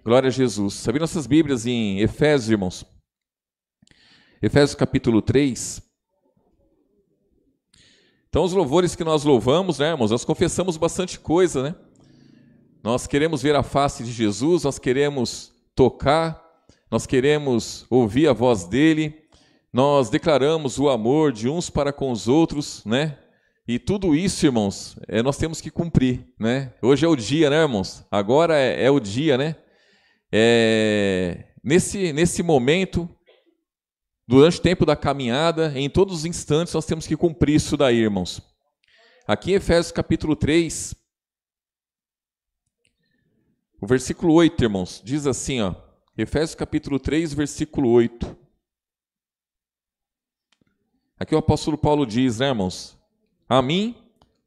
Glória a Jesus. Abrindo nossas Bíblias em Efésios, irmãos. Efésios capítulo 3. Então, os louvores que nós louvamos, né, irmãos, nós confessamos bastante coisa, né? Nós queremos ver a face de Jesus, nós queremos tocar, nós queremos ouvir a voz dele, nós declaramos o amor de uns para com os outros, né? E tudo isso, irmãos, nós temos que cumprir, né? Hoje é o dia, né, irmãos? Agora é o dia, né? Nesse momento, durante o tempo da caminhada, em todos os instantes, nós temos que cumprir isso daí, irmãos. Aqui em Efésios capítulo 3, o versículo 8, irmãos, diz assim, ó, Efésios capítulo 3, versículo 8. Aqui o apóstolo Paulo diz, né, irmãos? A mim,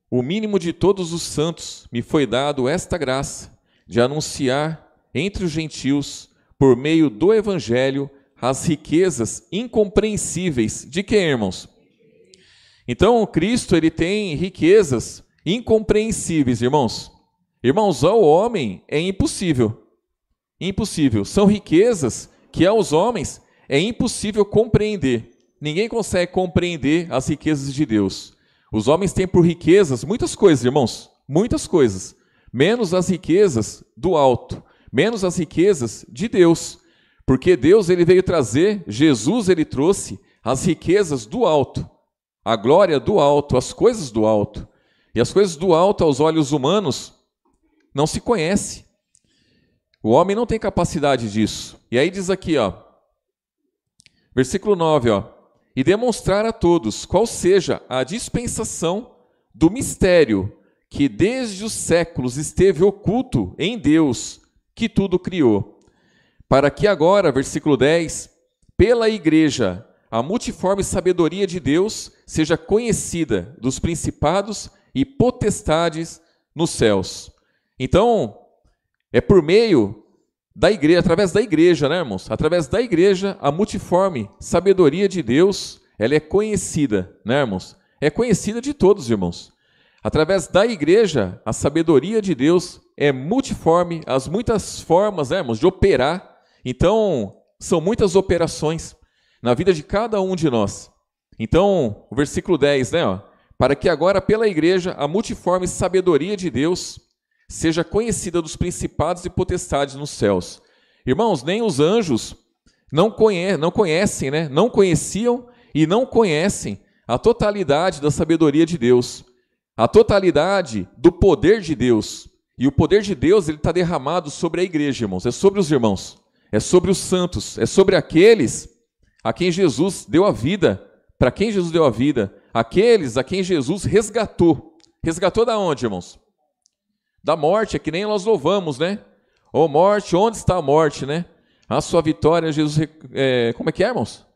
o mínimo de todos os santos, me foi dado esta graça de anunciar entre os gentios, por meio do evangelho, as riquezas incompreensíveis de quem, irmãos? Então, Cristo, ele tem riquezas incompreensíveis, irmãos. Irmãos, ao homem é impossível. Impossível. São riquezas que aos homens é impossível compreender. Ninguém consegue compreender as riquezas de Deus. Os homens têm por riquezas muitas coisas, irmãos. Muitas coisas. Menos as riquezas do alto. Menos as riquezas de Deus. Porque Deus, ele veio trazer, Jesus, ele trouxe as riquezas do alto. A glória do alto, as coisas do alto. E as coisas do alto, aos olhos humanos, não se conhece. O homem não tem capacidade disso. E aí diz aqui, ó, versículo 9, ó, e demonstrar a todos qual seja a dispensação do mistério que desde os séculos esteve oculto em Deus, que tudo criou. Para que agora, versículo 10, pela igreja, a multiforme sabedoria de Deus seja conhecida dos principados e potestades nos céus. Então, é por meio da igreja, através da igreja, né, irmãos? Através da igreja, a multiforme sabedoria de Deus, ela é conhecida, né, irmãos? É conhecida de todos, irmãos. Através da igreja, a sabedoria de Deus é multiforme, as muitas formas, né, irmãos, de operar. Então, são muitas operações na vida de cada um de nós. Então, o versículo 10, né, ó, para que agora pela igreja, a multiforme sabedoria de Deus seja conhecida dos principados e potestades nos céus. Irmãos, nem os anjos não conhecem, né? Não conheciam e não conhecem a totalidade da sabedoria de Deus, a totalidade do poder de Deus. E o poder de Deus, ele está derramado sobre a igreja, irmãos. É sobre os irmãos, é sobre os santos, é sobre aqueles a quem Jesus deu a vida, para quem Jesus deu a vida, aqueles a quem Jesus resgatou. Resgatou da onde, irmãos? Da morte, é que nem nós louvamos, né? Ô morte, onde está a morte, né? A sua vitória, Jesus... como é que é, irmãos?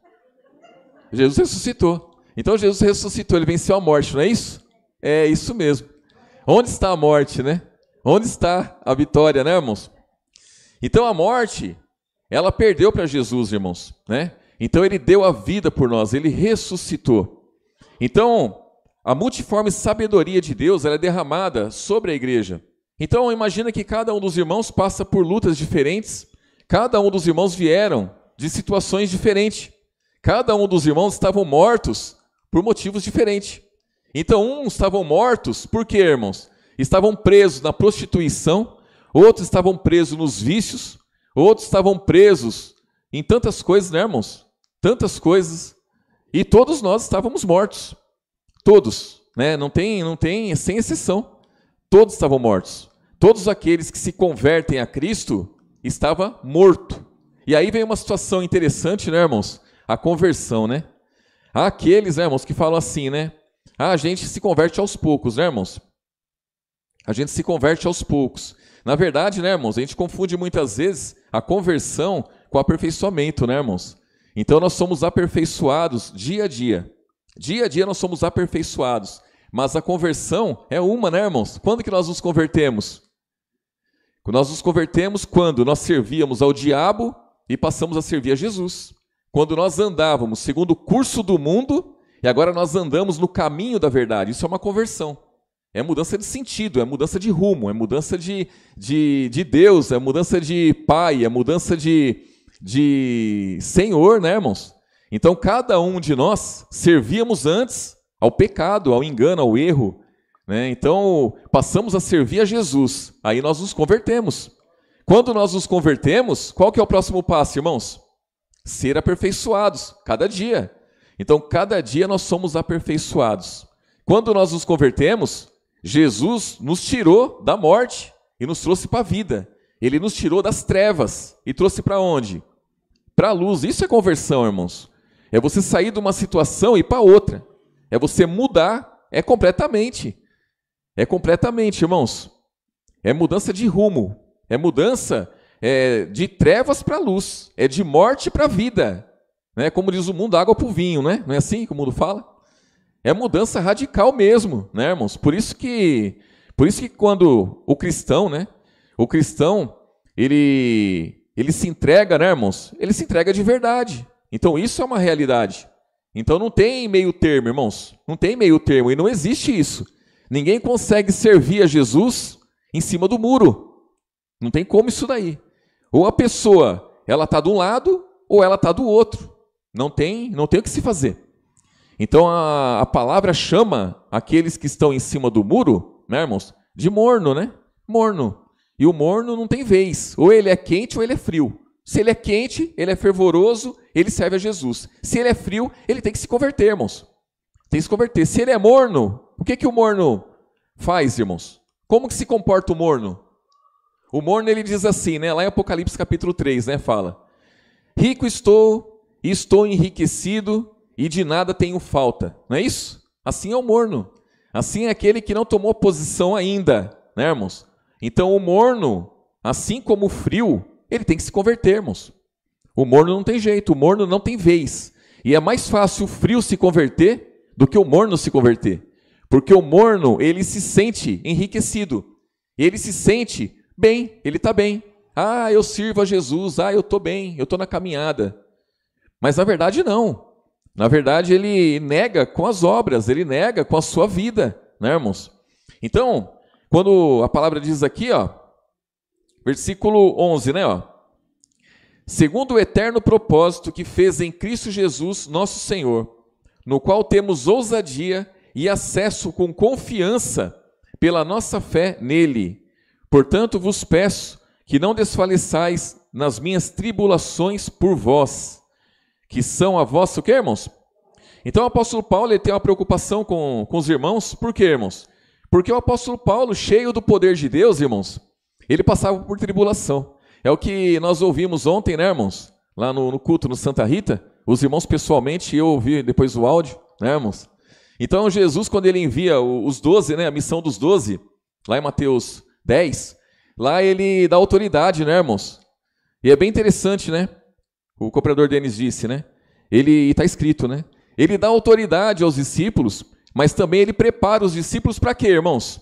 Jesus ressuscitou. Então, Jesus ressuscitou, ele venceu a morte, não é isso? É isso mesmo. Onde está a morte, né? Onde está a vitória, né, irmãos? Então, a morte, ela perdeu para Jesus, irmãos, né? Então, ele deu a vida por nós, ele ressuscitou. Então, a multiforme sabedoria de Deus, ela é derramada sobre a igreja. Então, imagina que cada um dos irmãos passa por lutas diferentes, cada um dos irmãos vieram de situações diferentes, cada um dos irmãos estavam mortos por motivos diferentes. Então, uns estavam mortos, por quê, irmãos? Estavam presos na prostituição, outros estavam presos nos vícios, outros estavam presos em tantas coisas, né, irmãos? Tantas coisas, e todos nós estávamos mortos, todos, né? Não tem, sem exceção. Todos estavam mortos. Todos aqueles que se convertem a Cristo estavam mortos. E aí vem uma situação interessante, né, irmãos? A conversão, né? Há aqueles, né, irmãos, que falam assim, né? A gente se converte aos poucos, né, irmãos? A gente se converte aos poucos. Na verdade, né, irmãos, a gente confunde muitas vezes a conversão com aperfeiçoamento, né, irmãos? Então nós somos aperfeiçoados dia a dia. Dia a dia nós somos aperfeiçoados. Mas a conversão é uma, né, irmãos? Quando que nós nos convertemos? Nós nos convertemos quando nós servíamos ao diabo e passamos a servir a Jesus. Quando nós andávamos segundo o curso do mundo e agora nós andamos no caminho da verdade. Isso é uma conversão. É mudança de sentido, é mudança de rumo, é mudança de Deus, é mudança de Pai, é mudança de Senhor, né, irmãos? Então, cada um de nós servíamos antes ao pecado, ao engano, ao erro, né? Então, passamos a servir a Jesus, aí nós nos convertemos. Quando nós nos convertemos, qual que é o próximo passo, irmãos? Ser aperfeiçoados, cada dia. Então, cada dia nós somos aperfeiçoados. Quando nós nos convertemos, Jesus nos tirou da morte e nos trouxe para a vida. Ele nos tirou das trevas e trouxe para onde? Para a luz. Isso é conversão, irmãos. É você sair de uma situação e ir para outra. É você mudar, é completamente. É completamente, irmãos. É mudança de rumo. É mudança de trevas para a luz. É de morte para a vida. Né? Como diz o mundo, água para o vinho, né? Não é assim que o mundo fala? É mudança radical mesmo, né, irmãos? Por isso que quando o cristão, né? O cristão, ele se entrega, né, irmãos? Ele se entrega de verdade. Então isso é uma realidade. Então não tem meio termo, irmãos. Não tem meio termo e não existe isso. Ninguém consegue servir a Jesus em cima do muro. Não tem como isso daí. Ou a pessoa, ela está de um lado ou ela está do outro. Não tem o que se fazer. Então a palavra chama aqueles que estão em cima do muro, né, irmãos, de morno, né? Morno. E o morno não tem vez. Ou ele é quente ou ele é frio. Se ele é quente, ele é fervoroso, ele serve a Jesus. Se ele é frio, ele tem que se converter, irmãos. Tem que se converter. Se ele é morno, o que o morno faz, irmãos? Como que se comporta o morno? O morno, ele diz assim, né? Lá em Apocalipse capítulo 3, né? Fala: rico estou, e estou enriquecido, e de nada tenho falta. Não é isso? Assim é o morno. Assim é aquele que não tomou posição ainda, né, irmãos? Então o morno, assim como o frio, ele tem que se converter, irmãos. O morno não tem jeito, o morno não tem vez. E é mais fácil o frio se converter do que o morno se converter. Porque o morno, ele se sente enriquecido. Ele se sente bem, ele está bem. Ah, eu sirvo a Jesus, eu estou bem, eu estou na caminhada. Mas na verdade não. Na verdade ele nega com as obras, ele nega com a sua vida, né, irmãos? Então, quando a palavra diz aqui, ó, versículo 11, né, ó. Segundo o eterno propósito que fez em Cristo Jesus, nosso Senhor, no qual temos ousadia e acesso com confiança pela nossa fé nele. Portanto, vos peço que não desfaleçais nas minhas tribulações por vós, que são a vossa... O que, irmãos? Então o apóstolo Paulo ele tem uma preocupação com os irmãos. Por quê, irmãos? Porque o apóstolo Paulo, cheio do poder de Deus, irmãos, ele passava por tribulação. É o que nós ouvimos ontem, né, irmãos? Lá no culto no Santa Rita, os irmãos pessoalmente, e eu ouvi depois o áudio, né, irmãos? Então Jesus, quando ele envia os 12, né, a missão dos 12, lá em Mateus 10, lá ele dá autoridade, né, irmãos? E é bem interessante, né? O cooperador Denis disse, né? Ele está escrito, né? Ele dá autoridade aos discípulos, mas também ele prepara os discípulos para quê, irmãos?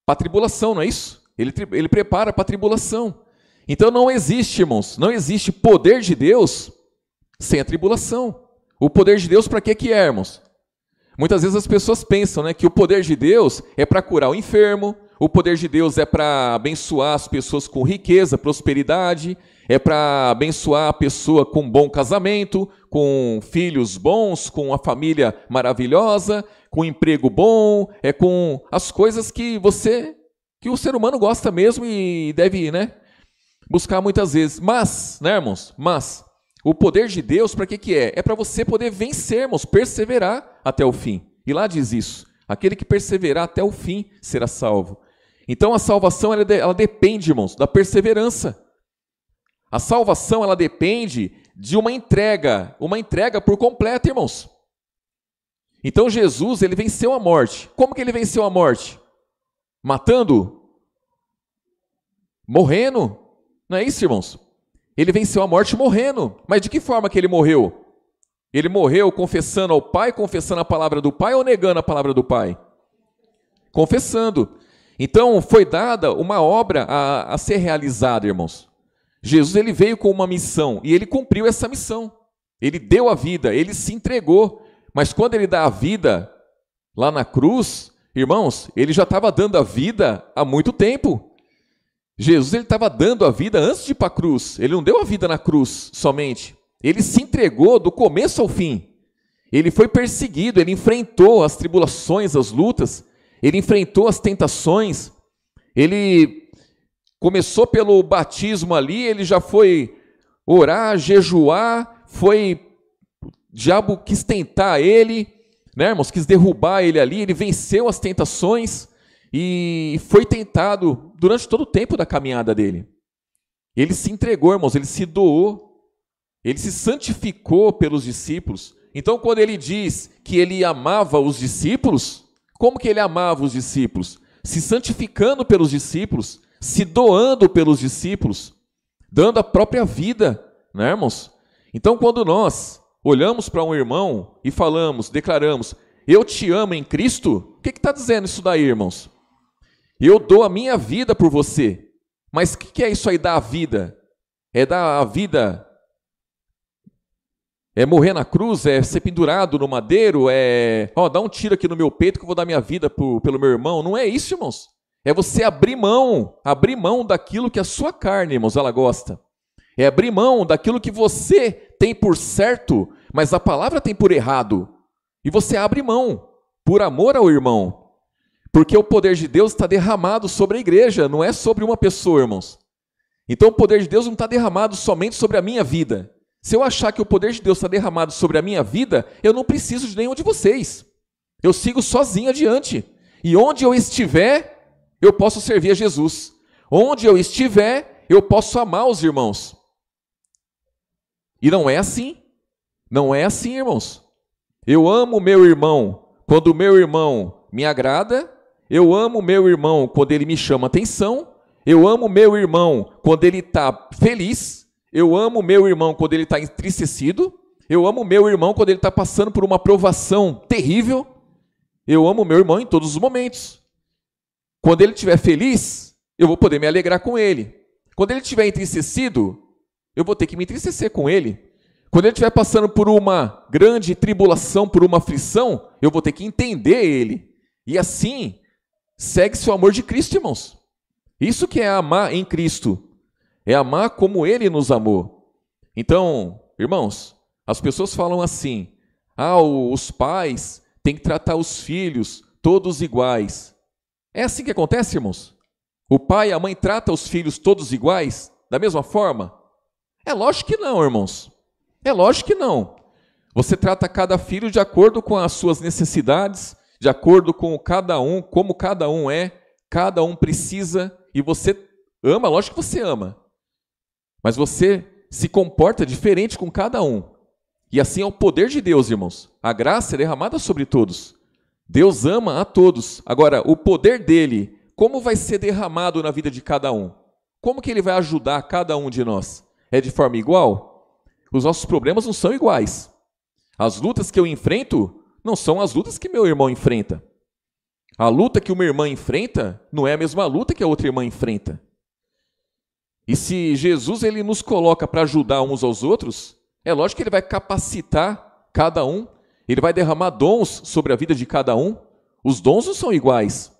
Para a tribulação, não é isso? Ele prepara para a tribulação. Então não existe, irmãos, não existe poder de Deus sem a tribulação. O poder de Deus para que é, irmãos? Muitas vezes as pessoas pensam, né, que o poder de Deus é para curar o enfermo, o poder de Deus é para abençoar as pessoas com riqueza, prosperidade, é para abençoar a pessoa com um bom casamento, com filhos bons, com uma família maravilhosa, com um emprego bom, com as coisas que o ser humano gosta mesmo e deve, né, buscar muitas vezes. Mas, né, irmãos, o poder de Deus para que é? É para você poder vencer, irmãos, perseverar até o fim. E lá diz isso: aquele que perseverar até o fim será salvo. Então a salvação ela depende, irmãos, da perseverança. A salvação ela depende de uma entrega por completo, irmãos. Então Jesus, ele venceu a morte. Como que ele venceu a morte? Matando? Morrendo? Não é isso, irmãos? Ele venceu a morte morrendo. Mas de que forma que ele morreu? Ele morreu confessando ao Pai, confessando a palavra do Pai ou negando a palavra do Pai? Confessando. Então foi dada uma obra a ser realizada, irmãos. Jesus ele veio com uma missão e ele cumpriu essa missão. Ele deu a vida, ele se entregou. Mas quando ele dá a vida lá na cruz, Irmãos, ele já estava dando a vida há muito tempo. Jesus estava dando a vida antes de ir para a cruz. Ele não deu a vida na cruz somente. Ele se entregou do começo ao fim. Ele foi perseguido, ele enfrentou as tribulações, as lutas, ele enfrentou as tentações. Ele começou pelo batismo ali, ele já foi orar, jejuar, o diabo quis tentar ele, né, irmãos, quis derrubar ele ali, ele venceu as tentações e foi tentado durante todo o tempo da caminhada dele. Ele se entregou, irmãos, ele se doou, ele se santificou pelos discípulos. Então, quando ele diz que ele amava os discípulos, como que ele amava os discípulos? Se santificando pelos discípulos, se doando pelos discípulos, dando a própria vida, né, irmãos? Então, quando nós olhamos para um irmão e falamos, declaramos, eu te amo em Cristo, o que está dizendo isso daí, irmãos? Eu dou a minha vida por você. Mas o que é isso aí, dar a vida? É dar a vida... É morrer na cruz, é ser pendurado no madeiro, dá um tiro aqui no meu peito que eu vou dar minha vida pelo meu irmão. Não é isso, irmãos. É você abrir mão daquilo que a sua carne, irmãos, ela gosta. É abrir mão daquilo que você tem por certo, mas a palavra tem por errado. E você abre mão, por amor ao irmão. Porque o poder de Deus está derramado sobre a igreja, não é sobre uma pessoa, irmãos. Então o poder de Deus não está derramado somente sobre a minha vida. Se eu achar que o poder de Deus está derramado sobre a minha vida, eu não preciso de nenhum de vocês. Eu sigo sozinho adiante. E onde eu estiver, eu posso servir a Jesus. Onde eu estiver, eu posso amar os irmãos. E não é assim. Não é assim, irmãos. Eu amo o meu irmão quando o meu irmão me agrada. Eu amo o meu irmão quando ele me chama atenção. Eu amo o meu irmão quando ele está feliz. Eu amo o meu irmão quando ele está entristecido. Eu amo o meu irmão quando ele está passando por uma provação terrível. Eu amo o meu irmão em todos os momentos. Quando ele estiver feliz, eu vou poder me alegrar com ele. Quando ele estiver entristecido, eu vou ter que me entristecer com ele. Quando ele estiver passando por uma grande tribulação, por uma aflição, eu vou ter que entender ele. E assim, segue-se o amor de Cristo, irmãos. Isso que é amar em Cristo. É amar como Ele nos amou. Então, irmãos, as pessoas falam assim, os pais têm que tratar os filhos todos iguais. É assim que acontece, irmãos? O pai e a mãe tratam os filhos todos iguais, da mesma forma? É lógico que não, irmãos. É lógico que não. Você trata cada filho de acordo com as suas necessidades, de acordo com cada um, como cada um é, cada um precisa, e você ama, lógico que você ama. Mas você se comporta diferente com cada um. E assim é o poder de Deus, irmãos. A graça é derramada sobre todos. Deus ama a todos. Agora, o poder dele, como vai ser derramado na vida de cada um? Como que ele vai ajudar cada um de nós? É de forma igual? Os nossos problemas não são iguais. As lutas que eu enfrento não são as lutas que meu irmão enfrenta. A luta que uma irmã enfrenta não é a mesma luta que a outra irmã enfrenta. E se Jesus ele nos coloca para ajudar uns aos outros, é lógico que ele vai capacitar cada um, ele vai derramar dons sobre a vida de cada um. Os dons não são iguais.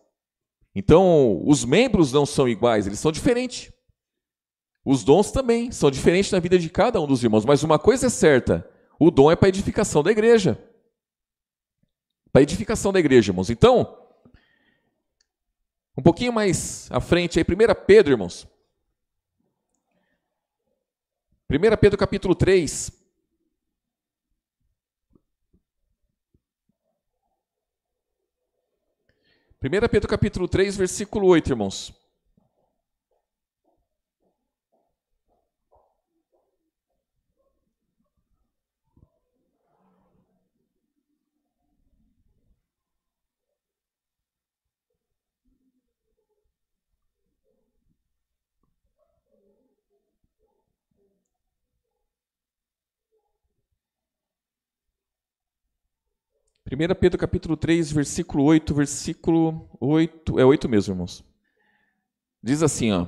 Então, os membros não são iguais, eles são diferentes. Os dons também são diferentes na vida de cada um dos irmãos, mas uma coisa é certa, o dom é para a edificação da igreja. Para a edificação da igreja, irmãos. Então, um pouquinho mais à frente, aí, 1 Pedro, irmãos. 1 Pedro capítulo 3. Primeira Pedro capítulo 3, versículo 8, irmãos. Primeira Pedro capítulo 3, versículo 8, versículo 8, é 8 mesmo, irmãos. Diz assim, ó: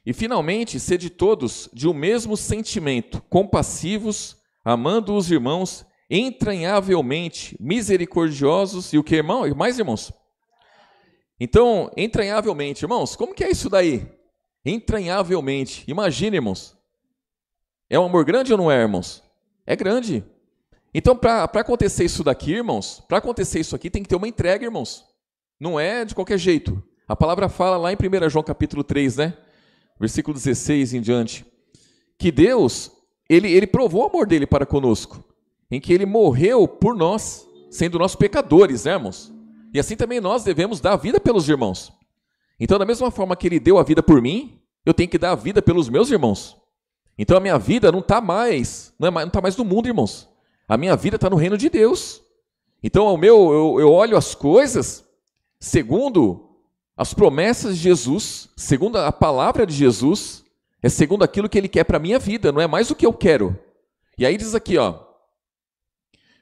E finalmente, sede todos de um mesmo sentimento, compassivos, amando os irmãos, entranhavelmente misericordiosos, e o que, irmão? E mais, irmãos? Então, entranhavelmente, irmãos, como que é isso daí? Entranhavelmente. Imagina, irmãos. É um amor grande ou não é, irmãos? É grande. Então, para acontecer isso daqui, irmãos, para acontecer isso aqui, tem que ter uma entrega, irmãos. Não é de qualquer jeito. A palavra fala lá em 1 João capítulo 3, né? Versículo 16 em diante, que Deus, ele provou o amor dele para conosco, em que ele morreu por nós, sendo nós pecadores, né, irmãos? E assim também nós devemos dar a vida pelos irmãos. Então, da mesma forma que ele deu a vida por mim, eu tenho que dar a vida pelos meus irmãos. Então, a minha vida não está mais no mundo, irmãos. A minha vida está no reino de Deus. Então, eu olho as coisas segundo as promessas de Jesus, segundo a palavra de Jesus, é segundo aquilo que ele quer para a minha vida, não é mais o que eu quero. E aí diz aqui, ó,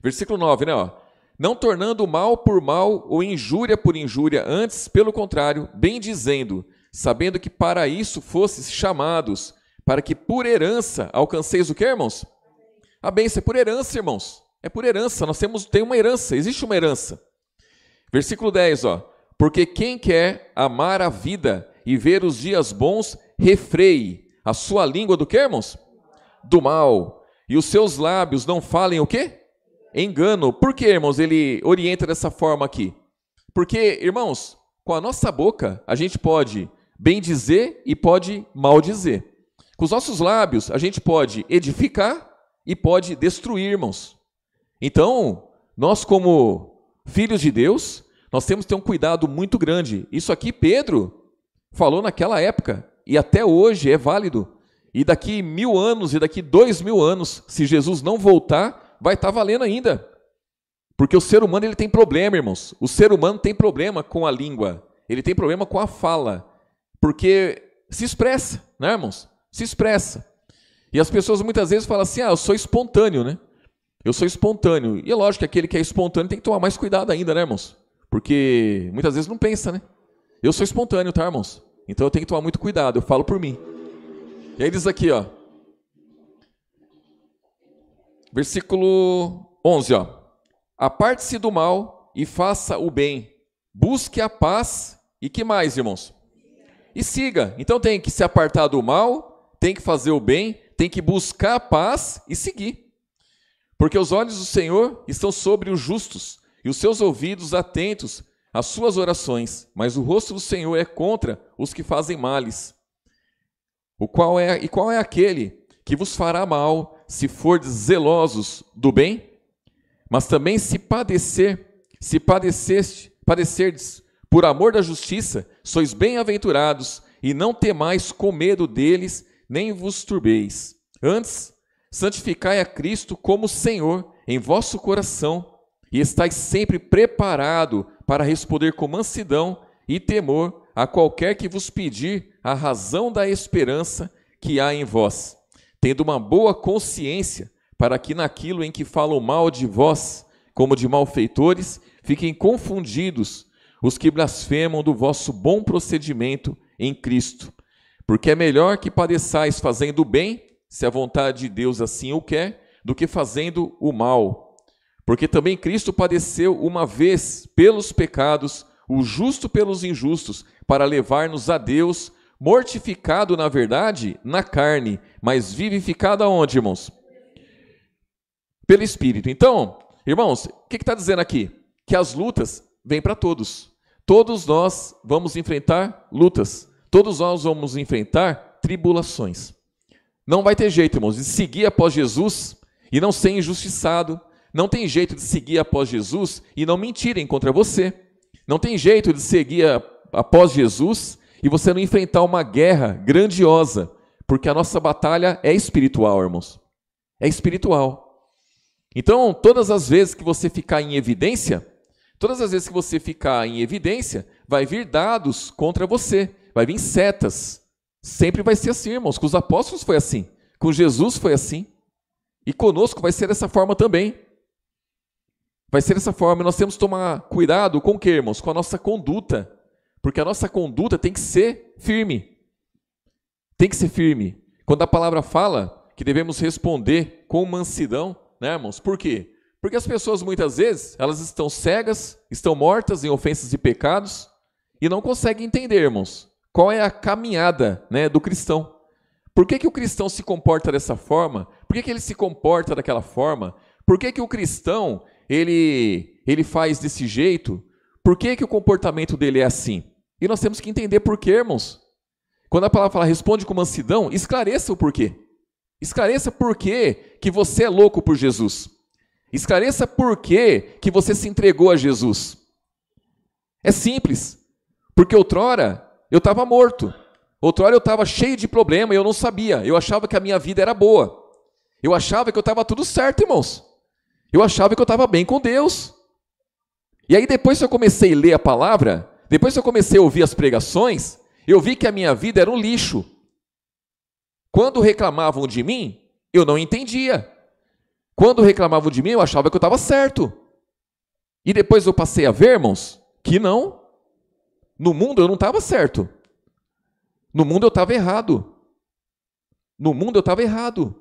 versículo 9, né? Ó, não tornando mal por mal ou injúria por injúria, antes, pelo contrário, bem dizendo, sabendo que para isso fostes chamados, para que por herança alcanceis o que, irmãos? A bênção é por herança, irmãos. É por herança, nós temos uma herança, existe uma herança. Versículo 10, ó. Porque quem quer amar a vida e ver os dias bons, refreie a sua língua do que, irmãos? Do mal. E os seus lábios não falem o quê? Engano. Por que, irmãos, ele orienta dessa forma aqui? Porque, irmãos, com a nossa boca, a gente pode bem dizer e pode mal dizer. Com os nossos lábios, a gente pode edificar e pode destruir, irmãos. Então, nós como filhos de Deus, nós temos que ter um cuidado muito grande. Isso aqui Pedro falou naquela época e até hoje é válido. E daqui 1000 anos e daqui 2000 anos, se Jesus não voltar, vai estar valendo ainda. Porque o ser humano ele tem problema, irmãos. O ser humano tem problema com a língua. Ele tem problema com a fala. Porque se expressa, né, irmãos? Se expressa. E as pessoas muitas vezes falam assim, eu sou espontâneo, né? Eu sou espontâneo. E é lógico que aquele que é espontâneo tem que tomar mais cuidado ainda, né, irmãos? Porque muitas vezes não pensa, né? Eu sou espontâneo, tá, irmãos? Então eu tenho que tomar muito cuidado, eu falo por mim. E aí diz aqui, ó. Versículo 11, ó. Aparte-se do mal e faça o bem. Busque a paz e que mais, irmãos? E siga. Então tem que se apartar do mal, tem que fazer o bem, tem que buscar a paz e seguir. Porque os olhos do Senhor estão sobre os justos, e os seus ouvidos atentos às suas orações, mas o rosto do Senhor é contra os que fazem males. Qual é aquele que vos fará mal, se fordes zelosos do bem? Mas também se padecerdes por amor da justiça, sois bem-aventurados, e não temais com medo deles, nem vos turbeis. Antes, santificai a Cristo como Senhor em vosso coração, e estais sempre preparado para responder com mansidão e temor a qualquer que vos pedir a razão da esperança que há em vós, tendo uma boa consciência, para que naquilo em que falam mal de vós, como de malfeitores, fiquem confundidos os que blasfemam do vosso bom procedimento em Cristo. Porque é melhor que padeçais fazendo o bem, se a vontade de Deus assim o quer, do que fazendo o mal. Porque também Cristo padeceu uma vez pelos pecados, o justo pelos injustos, para levar-nos a Deus, mortificado na verdade, na carne, mas vivificado aonde, irmãos? Pelo Espírito. Então, irmãos, o que está dizendo aqui? Que as lutas vêm para todos. Todos nós vamos enfrentar lutas. Todos nós vamos enfrentar tribulações. Não vai ter jeito, irmãos, de seguir após Jesus e não ser injustiçado. Não tem jeito de seguir após Jesus e não mentirem contra você. Não tem jeito de seguir após Jesus e você não enfrentar uma guerra grandiosa, porque a nossa batalha é espiritual, irmãos. É espiritual. Então, todas as vezes que você ficar em evidência, vai vir dados contra você, vai vir setas. Sempre vai ser assim, irmãos. Com os apóstolos foi assim, com Jesus foi assim, e conosco vai ser dessa forma também. Vai ser dessa forma, nós temos que tomar cuidado com o que, irmãos? Com a nossa conduta, porque a nossa conduta tem que ser firme. Tem que ser firme. Quando a palavra fala que devemos responder com mansidão, né, irmãos? Por quê? Porque as pessoas muitas vezes, elas estão cegas, estão mortas em ofensas e pecados, e não conseguem entender, irmãos, qual é a caminhada, né, do cristão. Por que o cristão se comporta dessa forma? Por que ele se comporta daquela forma? Por que o cristão ele faz desse jeito? Por que o comportamento dele é assim? E nós temos que entender por quê, irmãos. Quando a palavra fala responde com mansidão, esclareça o porquê. Esclareça por que você é louco por Jesus. Esclareça por que você se entregou a Jesus. É simples. Porque outrora eu estava morto. Outrora eu estava cheio de problema e eu não sabia. Eu achava que a minha vida era boa. Eu achava que eu estava tudo certo, irmãos. Eu achava que eu estava bem com Deus. E aí depois que eu comecei a ler a palavra, depois que eu comecei a ouvir as pregações, eu vi que a minha vida era um lixo. Quando reclamavam de mim, eu não entendia. Quando reclamavam de mim, eu achava que eu estava certo. E depois eu passei a ver, irmãos, que não. No mundo eu não estava certo. No mundo eu estava errado. No mundo eu estava errado.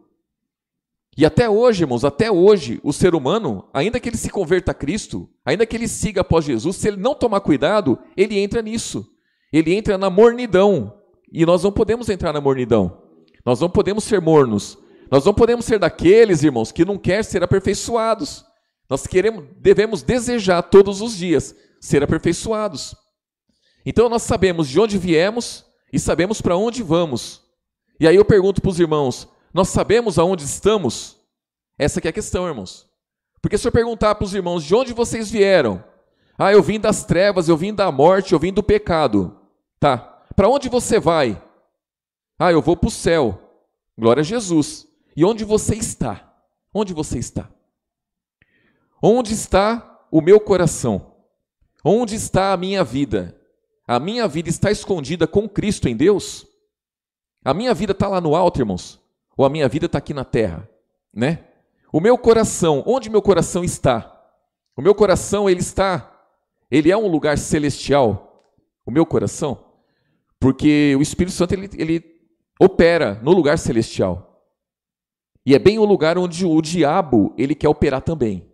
E até hoje, irmãos, até hoje, o ser humano, ainda que ele se converta a Cristo, ainda que ele siga após Jesus, se ele não tomar cuidado, ele entra nisso. Ele entra na mornidão. E nós não podemos entrar na mornidão. Nós não podemos ser mornos. Nós não podemos ser daqueles, irmãos, que não querem ser aperfeiçoados. Nós devemos desejar todos os dias ser aperfeiçoados. Então nós sabemos de onde viemos e sabemos para onde vamos. E aí eu pergunto para os irmãos, nós sabemos aonde estamos? Essa que é a questão, irmãos. Porque se eu perguntar para os irmãos, de onde vocês vieram? Ah, eu vim das trevas, eu vim da morte, eu vim do pecado. Tá, para onde você vai? Ah, eu vou para o céu. Glória a Jesus. E onde você está? Onde você está? Onde está o meu coração? Onde está a minha vida? A minha vida está escondida com Cristo em Deus? A minha vida está lá no alto, irmãos? Ou a minha vida está aqui na terra? Né? O meu coração, onde meu coração está? O meu coração, ele é um lugar celestial? O meu coração? Porque o Espírito Santo, ele opera no lugar celestial. E é bem o lugar onde o diabo, ele quer operar também.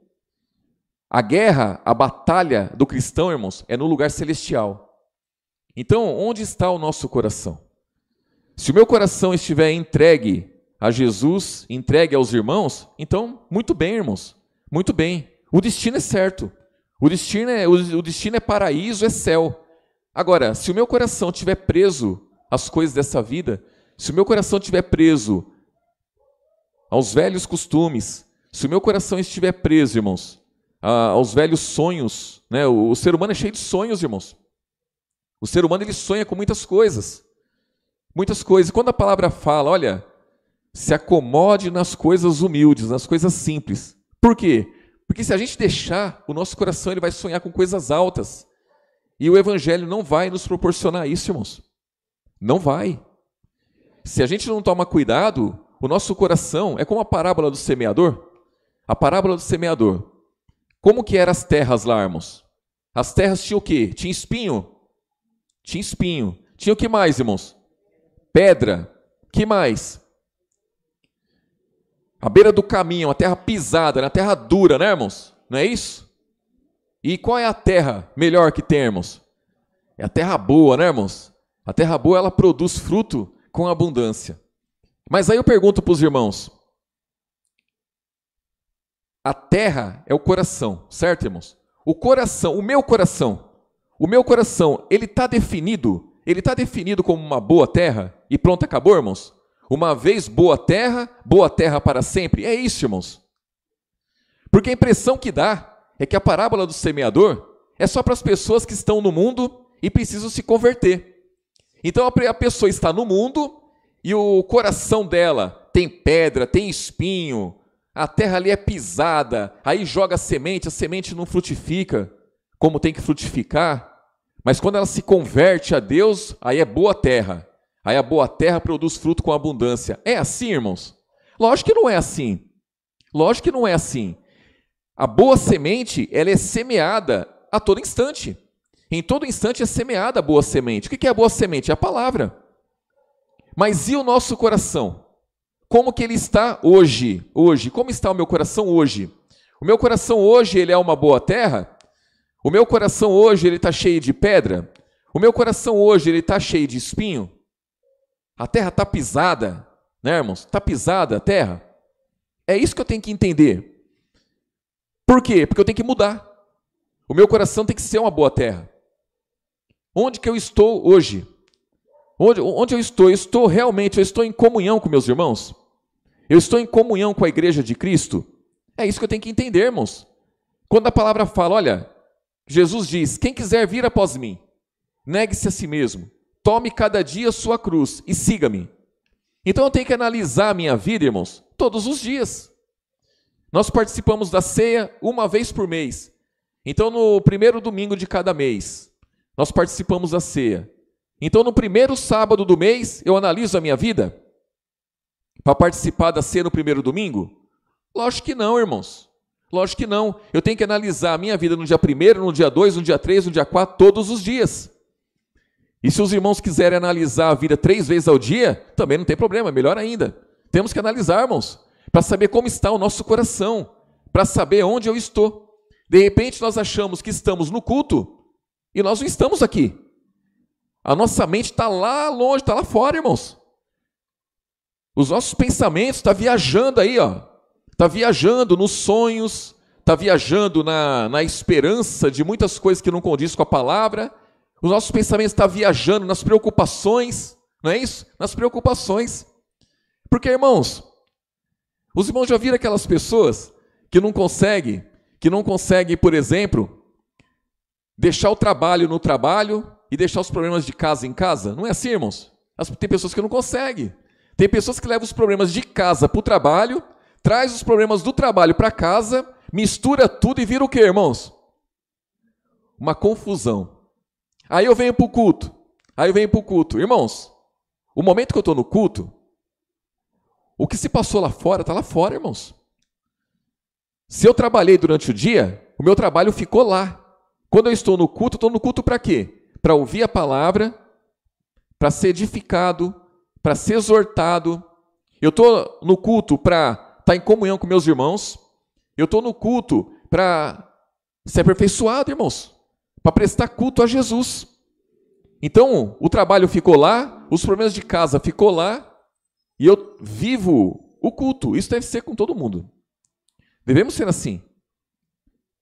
A guerra, a batalha do cristão, irmãos, é no lugar celestial. Então, onde está o nosso coração? Se o meu coração estiver entregue a Jesus, entregue aos irmãos, então, muito bem, irmãos, muito bem. O destino é certo. O destino é paraíso, é céu. Agora, se o meu coração estiver preso às coisas dessa vida, se o meu coração estiver preso aos velhos costumes, se o meu coração estiver preso, irmãos, aos velhos sonhos, né? O ser humano é cheio de sonhos, irmãos. O ser humano, ele sonha com muitas coisas. Muitas coisas. Quando a palavra fala, olha, se acomode nas coisas humildes, nas coisas simples. Por quê? Porque se a gente deixar, o nosso coração ele vai sonhar com coisas altas. E o Evangelho não vai nos proporcionar isso, irmãos. Não vai. Se a gente não toma cuidado, o nosso coração é como a parábola do semeador. A parábola do semeador. Como que eram as terras lá, irmãos? As terras tinham o quê? Tinha espinho? Tinha espinho. Tinha o que mais, irmãos? Pedra. Que mais? A beira do caminho, uma terra pisada, uma terra dura, né, irmãos? Não é isso? E qual é a terra melhor que tem, irmãos? É a terra boa, né, irmãos? A terra boa, ela produz fruto com abundância. Mas aí eu pergunto para os irmãos, a terra é o coração, certo, irmãos? O coração, o meu coração, ele está definido como uma boa terra e pronto, acabou, irmãos? Uma vez boa terra para sempre. É isso, irmãos. Porque a impressão que dá é que a parábola do semeador é só para as pessoas que estão no mundo e precisam se converter. Então a pessoa está no mundo e o coração dela tem pedra, tem espinho, a terra ali é pisada, aí joga a semente não frutifica como tem que frutificar, mas quando ela se converte a Deus, aí é boa terra. Aí a boa terra produz fruto com abundância. É assim, irmãos? Lógico que não é assim. Lógico que não é assim. A boa semente, ela é semeada a todo instante. Em todo instante é semeada a boa semente. O que é a boa semente? É a palavra. Mas e o nosso coração? Como que ele está hoje? Como está o meu coração hoje? O meu coração hoje, ele é uma boa terra? O meu coração hoje, ele está cheio de pedra? O meu coração hoje, ele está cheio de espinho? A terra está pisada, né, irmãos? Está pisada a terra? É isso que eu tenho que entender. Por quê? Porque eu tenho que mudar. O meu coração tem que ser uma boa terra. Onde que eu estou hoje? Onde eu estou? Eu estou em comunhão com meus irmãos? Eu estou em comunhão com a igreja de Cristo? É isso que eu tenho que entender, irmãos. Quando a palavra fala, olha, Jesus diz, quem quiser vir após mim, negue-se a si mesmo, tome cada dia a sua cruz e siga-me. Então eu tenho que analisar a minha vida, irmãos, todos os dias. Nós participamos da ceia uma vez por mês. Então no primeiro domingo de cada mês, nós participamos da ceia. Então no primeiro sábado do mês, eu analiso a minha vida para participar da ceia no primeiro domingo? Lógico que não, irmãos. Lógico que não. Eu tenho que analisar a minha vida no dia 1º, no dia 2, no dia 3, no dia 4, todos os dias. E se os irmãos quiserem analisar a vida 3 vezes ao dia, também não tem problema, melhor ainda. Temos que analisar, irmãos, para saber como está o nosso coração, para saber onde eu estou. De repente nós achamos que estamos no culto e nós não estamos aqui. A nossa mente está lá longe, está lá fora, irmãos. Os nossos pensamentos estão viajando aí, ó. Está viajando nos sonhos, está viajando na esperança de muitas coisas que não condiz com a palavra. Os nossos pensamentos estão viajando nas preocupações, não é isso? Nas preocupações. Porque, irmãos, os irmãos já viram aquelas pessoas que não conseguem, por exemplo, deixar o trabalho no trabalho e deixar os problemas de casa em casa? Não é assim, irmãos? Tem pessoas que não conseguem. Tem pessoas que levam os problemas de casa para o trabalho, traz os problemas do trabalho para casa, mistura tudo e vira o quê, irmãos? Uma confusão. Aí eu venho para o culto. Irmãos, o momento que eu estou no culto, o que se passou lá fora, está lá fora, irmãos. Se eu trabalhei durante o dia, o meu trabalho ficou lá. Quando eu estou no culto para quê? Para ouvir a palavra, para ser edificado, para ser exortado. Eu estou no culto para estar em comunhão com meus irmãos. Eu estou no culto para ser aperfeiçoado, irmãos. Para prestar culto a Jesus. Então, o trabalho ficou lá, os problemas de casa ficou lá, e eu vivo o culto. Isso deve ser com todo mundo. Devemos ser assim.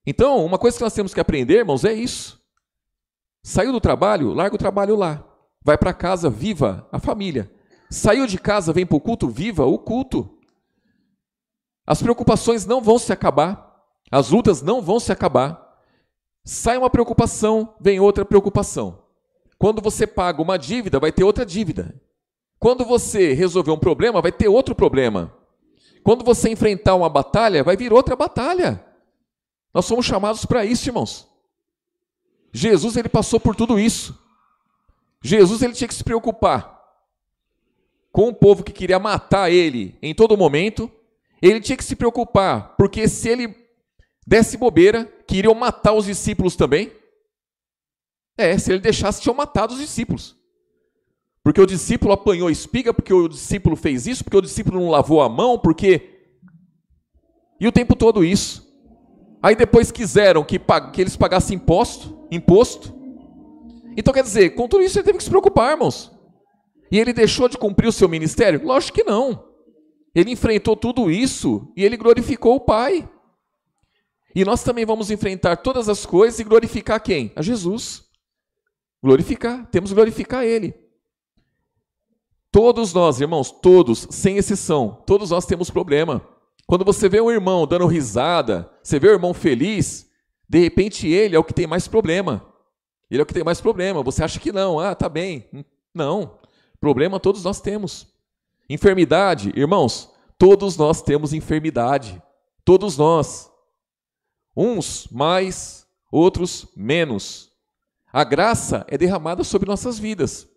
Então, uma coisa que nós temos que aprender, irmãos, é isso. Saiu do trabalho, larga o trabalho lá. Vai para casa, viva a família. Saiu de casa, vem para o culto, viva o culto. As preocupações não vão se acabar. As lutas não vão se acabar. Sai uma preocupação, vem outra preocupação. Quando você paga uma dívida, vai ter outra dívida. Quando você resolver um problema, vai ter outro problema. Quando você enfrentar uma batalha, vai vir outra batalha. Nós somos chamados para isso, irmãos. Jesus, ele passou por tudo isso. Jesus, ele tinha que se preocupar com o povo que queria matar ele em todo momento. Ele tinha que se preocupar, porque se ele desse bobeira, queriam matar os discípulos também. Se ele deixasse, tinham matado os discípulos. Porque o discípulo apanhou espiga, porque o discípulo fez isso, porque o discípulo não lavou a mão, porque... E o tempo todo isso. Aí depois quiseram que eles pagassem imposto. Então quer dizer, com tudo isso ele teve que se preocupar, irmãos. E ele deixou de cumprir o seu ministério? Lógico que não. Ele enfrentou tudo isso e ele glorificou o Pai. E nós também vamos enfrentar todas as coisas e glorificar quem? A Jesus. Glorificar, temos que glorificar Ele. Todos nós, irmãos, todos, sem exceção, todos nós temos problema. Quando você vê um irmão dando risada, você vê o irmão feliz, de repente ele é o que tem mais problema. Ele é o que tem mais problema. Você acha que não, tá bem. Não, problema todos nós temos. Enfermidade, irmãos, todos nós temos enfermidade. Todos nós. Uns mais, outros menos. A graça é derramada sobre nossas vidas.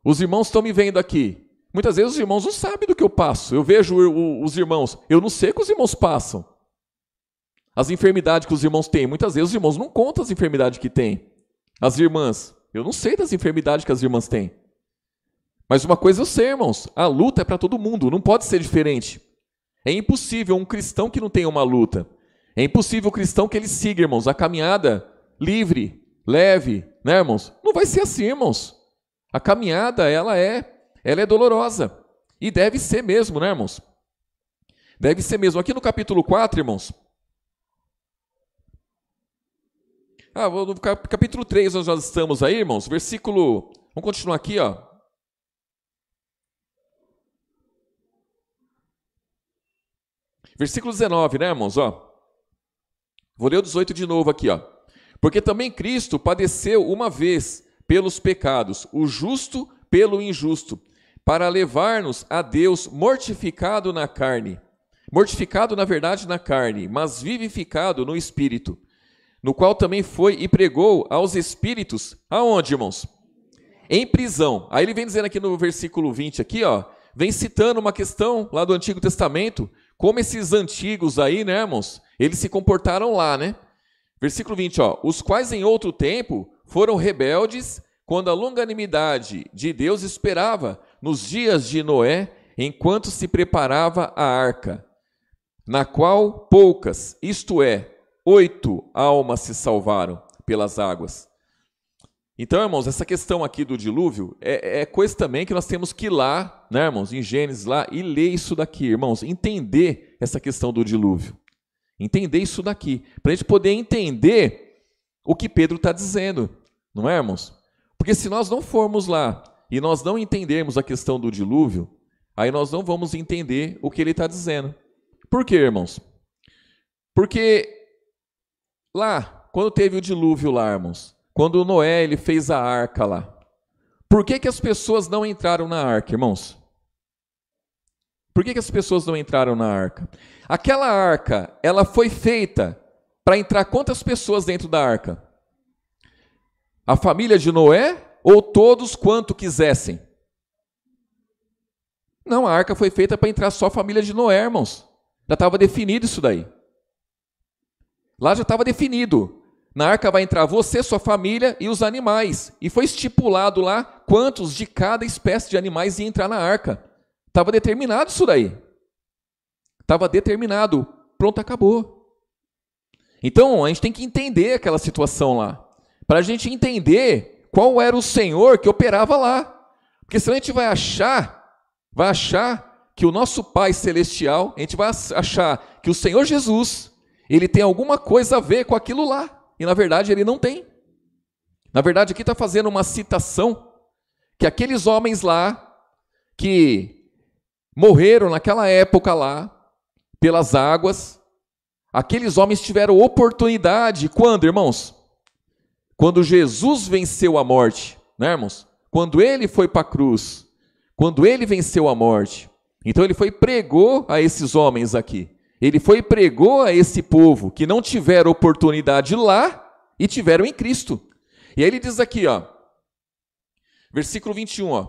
Os irmãos estão me vendo aqui. Muitas vezes os irmãos não sabem do que eu passo. Eu vejo os irmãos, eu não sei o que os irmãos passam. As enfermidades que os irmãos têm, muitas vezes os irmãos não contam as enfermidades que têm. As irmãs, eu não sei das enfermidades que as irmãs têm. Mas uma coisa eu sei, irmãos, a luta é para todo mundo, não pode ser diferente. É impossível um cristão que não tenha uma luta. É impossível o cristão que ele siga, irmãos, a caminhada livre, leve, né, irmãos? Não vai ser assim, irmãos. A caminhada, ela é dolorosa. E deve ser mesmo, né, irmãos? Deve ser mesmo. Aqui no capítulo 4, irmãos. No capítulo 3 nós já estamos aí, irmãos. Versículo... Vamos continuar aqui, ó. Versículo 19, né, irmãos? Ó. Vou ler o 18 de novo aqui, ó. Porque também Cristo padeceu uma vez pelos pecados, o justo pelo injusto, para levar-nos a Deus mortificado na carne. Mortificado, na verdade, na carne, mas vivificado no Espírito, no qual também foi e pregou aos espíritos, aonde, irmãos? Em prisão. Aí ele vem dizendo aqui no versículo 20, aqui, ó, vem citando uma questão lá do Antigo Testamento, como esses antigos aí, né, irmãos, eles se comportaram lá, né? Versículo 20, ó, os quais em outro tempo foram rebeldes, quando a longanimidade de Deus esperava nos dias de Noé, enquanto se preparava a arca, na qual poucas, isto é, 8 almas se salvaram pelas águas. Então, irmãos, essa questão aqui do dilúvio é coisa também que nós temos que ir lá, né, irmãos, em Gênesis lá, e ler isso daqui, irmãos, entender essa questão do dilúvio. Entender isso daqui, para a gente poder entender o que Pedro está dizendo, não é, irmãos? Porque se nós não formos lá e nós não entendermos a questão do dilúvio, aí nós não vamos entender o que ele está dizendo. Por quê, irmãos? Porque lá, quando teve o dilúvio lá, irmãos, quando Noé ele fez a arca lá, por que as pessoas não entraram na arca, irmãos? Por que as pessoas não entraram na arca? Aquela arca, ela foi feita para entrar quantas pessoas dentro da arca? A família de Noé ou todos quanto quisessem? Não, a arca foi feita para entrar só a família de Noé, irmãos. Já estava definido isso daí. Lá já estava definido. Na arca vai entrar você, sua família e os animais. E foi estipulado lá quantos de cada espécie de animais ia entrar na arca. Estava determinado isso daí. Estava determinado. Pronto, acabou. Então, a gente tem que entender aquela situação lá. Para a gente entender qual era o Senhor que operava lá. Porque senão a gente vai achar que o nosso Pai Celestial, a gente vai achar que o Senhor Jesus, ele tem alguma coisa a ver com aquilo lá. E na verdade ele não tem. Na verdade aqui está fazendo uma citação que aqueles homens lá, que morreram naquela época lá, pelas águas, aqueles homens tiveram oportunidade, quando, irmãos? Quando Jesus venceu a morte, né, irmãos? Quando ele foi para a cruz, quando ele venceu a morte. Então ele foi e pregou a esses homens aqui. Ele foi e pregou a esse povo que não tiveram oportunidade lá e tiveram em Cristo. E aí ele diz aqui, ó, versículo 21, ó,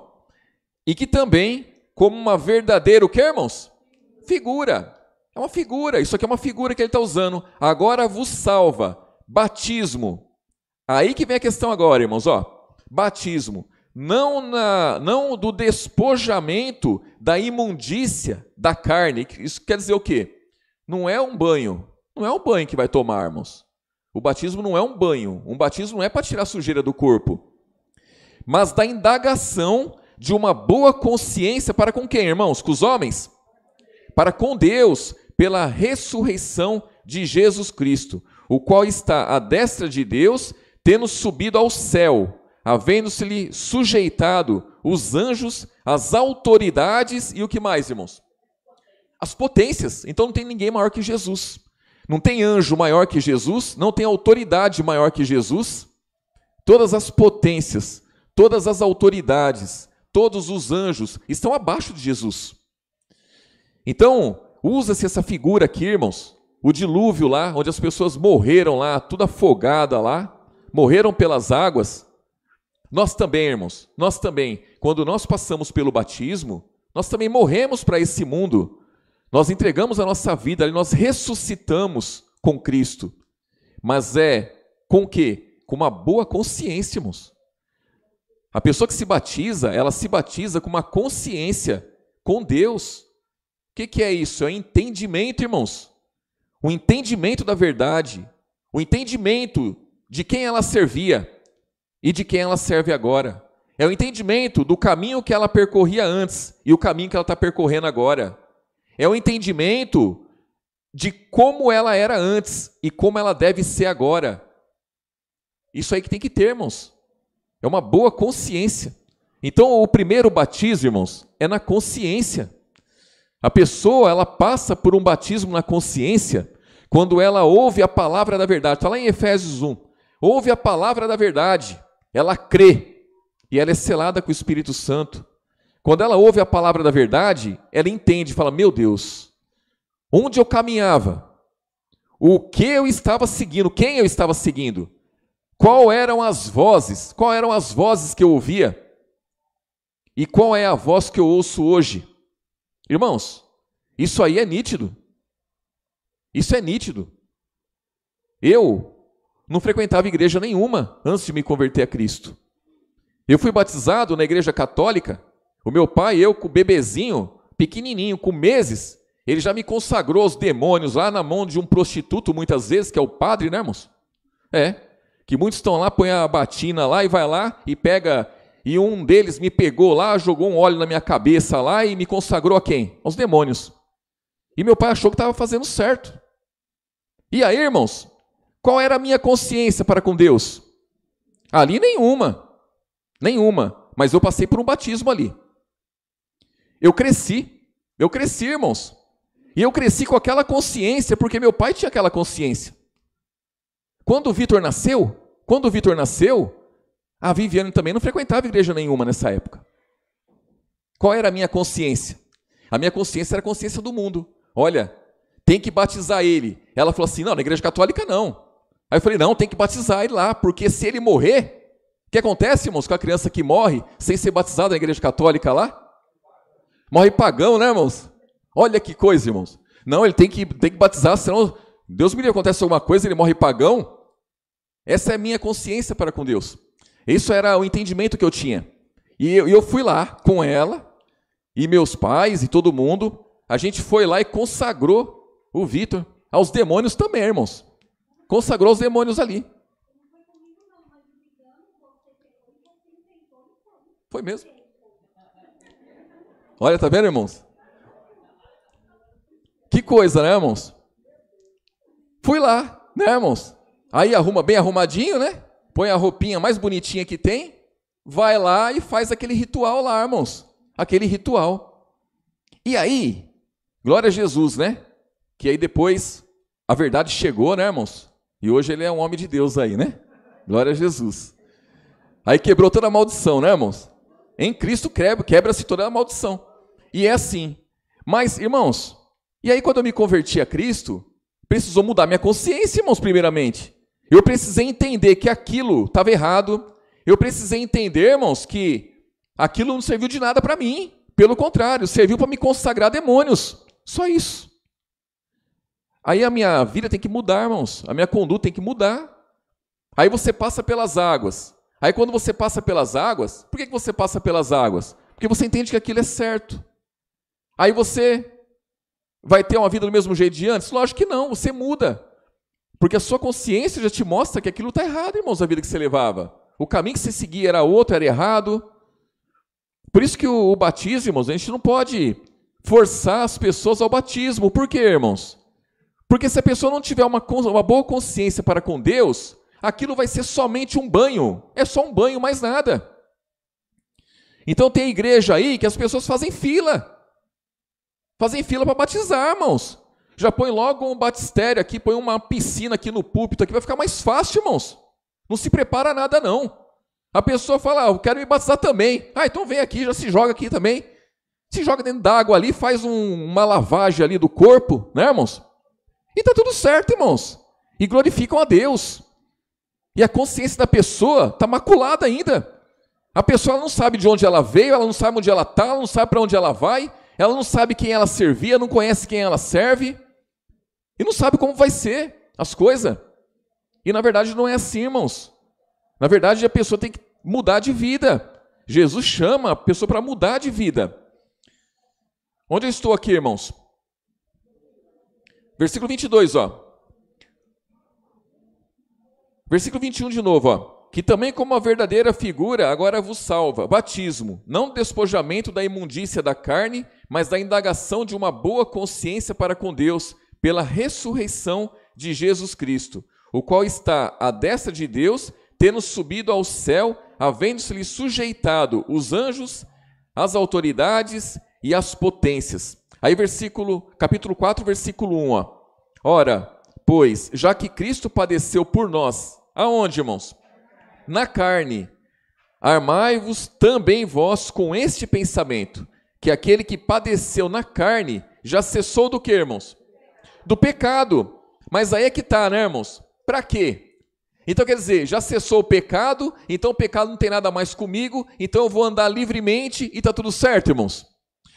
e que também, como uma verdadeira, o que, irmãos? Figura. É uma figura, isso aqui é uma figura que ele está usando. Agora vos salva, batismo. Aí que vem a questão agora, irmãos, ó, batismo. Não do despojamento da imundícia da carne. Isso quer dizer o quê? Não é um banho. Não é um banho que vai tomar, irmãos. O batismo não é um banho. Um batismo não é para tirar a sujeira do corpo. Mas da indagação de uma boa consciência para com quem, irmãos? Com os homens? Para com Deus, pela ressurreição de Jesus Cristo, o qual está à destra de Deus, tendo subido ao céu, havendo-se-lhe sujeitado os anjos, as autoridades e o que mais, irmãos? As potências. Então não tem ninguém maior que Jesus. Não tem anjo maior que Jesus, não tem autoridade maior que Jesus. Todas as potências, todas as autoridades, todos os anjos estão abaixo de Jesus. Então, usa-se essa figura aqui, irmãos, o dilúvio lá, onde as pessoas morreram lá, tudo afogada lá, morreram pelas águas. Nós também, irmãos, nós também, quando nós passamos pelo batismo, nós também morremos para esse mundo. Nós entregamos a nossa vida, nós ressuscitamos com Cristo. Mas é com o quê? Com uma boa consciência, irmãos. A pessoa que se batiza, ela se batiza com uma consciência com Deus. O que é isso? É entendimento, irmãos. O entendimento da verdade. O entendimento de quem ela servia e de quem ela serve agora. É o entendimento do caminho que ela percorria antes e o caminho que ela está percorrendo agora. É o entendimento de como ela era antes e como ela deve ser agora. Isso aí que tem que ter, irmãos. É uma boa consciência. Então, o primeiro batismo, irmãos, é na consciência. A pessoa, ela passa por um batismo na consciência quando ela ouve a palavra da verdade. Está lá em Efésios 1. Ouve a palavra da verdade, ela crê e ela é selada com o Espírito Santo. Quando ela ouve a palavra da verdade, ela entende, fala, meu Deus, onde eu caminhava? O que eu estava seguindo? Quem eu estava seguindo? Quais eram as vozes que eu ouvia? E qual é a voz que eu ouço hoje? Irmãos, isso aí é nítido. Isso é nítido. Eu não frequentava igreja nenhuma antes de me converter a Cristo. Eu fui batizado na igreja católica. O meu pai, eu com o bebezinho, pequenininho, com meses, ele já me consagrou aos demônios lá na mão de um prostituto, muitas vezes, que é o padre, né, irmãos? Que muitos estão lá, põe a batina lá e vai lá e pega... E um deles me pegou lá, jogou um óleo na minha cabeça lá e me consagrou a quem? Aos demônios. E meu pai achou que estava fazendo certo. E aí, irmãos, qual era a minha consciência para com Deus? Ali nenhuma. Nenhuma. Mas eu passei por um batismo ali. Eu cresci, irmãos. E eu cresci com aquela consciência, porque meu pai tinha aquela consciência. Quando o Vitor nasceu, a Viviane também não frequentava igreja nenhuma nessa época. Qual era a minha consciência? A minha consciência era a consciência do mundo. Olha, tem que batizar ele. Ela falou assim, não, na igreja católica não. Aí eu falei, não, tem que batizar ele lá, porque se ele morrer, o que acontece, irmãos, com a criança que morre sem ser batizada na igreja católica lá? Morre pagão, né, irmãos? Olha que coisa, irmãos. Não, ele tem que batizar, senão, Deus me livre, acontece alguma coisa, ele morre pagão. Essa é a minha consciência para com Deus. Isso era o entendimento que eu tinha. E eu fui lá com ela, e meus pais, e todo mundo, a gente foi lá e consagrou o Vitor aos demônios também, irmãos. Consagrou os demônios ali. Foi mesmo. Olha, tá vendo, irmãos? Que coisa, né, irmãos? Fui lá, né, irmãos? Aí arruma bem arrumadinho, né? Põe a roupinha mais bonitinha que tem, vai lá e faz aquele ritual lá, irmãos. Aquele ritual. E aí, glória a Jesus, né? Que aí depois a verdade chegou, né, irmãos? E hoje ele é um homem de Deus aí, né? Glória a Jesus. Aí quebrou toda a maldição, né, irmãos? Em Cristo quebra-se toda a maldição. E é assim. Mas, irmãos, e aí quando eu me converti a Cristo, precisou mudar minha consciência, irmãos, primeiramente. Eu precisei entender que aquilo estava errado. Eu precisei entender, irmãos, que aquilo não serviu de nada para mim. Pelo contrário, serviu para me consagrar demônios. Só isso. Aí a minha vida tem que mudar, irmãos. A minha conduta tem que mudar. Aí você passa pelas águas. Aí quando você passa pelas águas, por que você passa pelas águas? Porque você entende que aquilo é certo. Aí você vai ter uma vida do mesmo jeito de antes? Lógico que não, você muda. Porque a sua consciência já te mostra que aquilo está errado, irmãos, a vida que você levava. O caminho que você seguia era outro, era errado. Por isso que o batismo, irmãos, a gente não pode forçar as pessoas ao batismo. Por quê, irmãos? Porque se a pessoa não tiver uma boa consciência para com Deus, aquilo vai ser somente um banho. É só um banho, mais nada. Então tem igreja aí que as pessoas fazem fila. Fazem fila para batizar, irmãos. Já põe logo um batistério aqui, põe uma piscina aqui no púlpito, aqui vai ficar mais fácil, irmãos. Não se prepara nada, não. A pessoa fala, eu quero me batizar também. Então vem aqui, já se joga aqui também. Se joga dentro d'água ali, faz uma lavagem ali do corpo, né, irmãos? E está tudo certo, irmãos. E glorificam a Deus. E a consciência da pessoa está maculada ainda. A pessoa não sabe de onde ela veio, ela não sabe onde ela está, ela não sabe para onde ela vai, ela não sabe quem ela servia, não conhece quem ela serve, e não sabe como vai ser as coisas. E na verdade não é assim, irmãos. Na verdade a pessoa tem que mudar de vida. Jesus chama a pessoa para mudar de vida. Onde eu estou aqui, irmãos? Versículo 22, ó. Versículo 21 de novo, ó. Que também como a verdadeira figura agora vos salva, batismo, não do despojamento da imundícia da carne, mas da indagação de uma boa consciência para com Deus, pela ressurreição de Jesus Cristo, o qual está à destra de Deus, tendo subido ao céu, havendo-se-lhe sujeitado os anjos, as autoridades e as potências. Aí capítulo 4, versículo 1, ó. Ora, pois, já que Cristo padeceu por nós, aonde, irmãos? Na carne, armai-vos também vós com este pensamento, que aquele que padeceu na carne já cessou do que, irmãos? Do pecado. Mas aí é que está, né, irmãos? Para quê? Então quer dizer, já cessou o pecado, então o pecado não tem nada mais comigo, então eu vou andar livremente e está tudo certo, irmãos?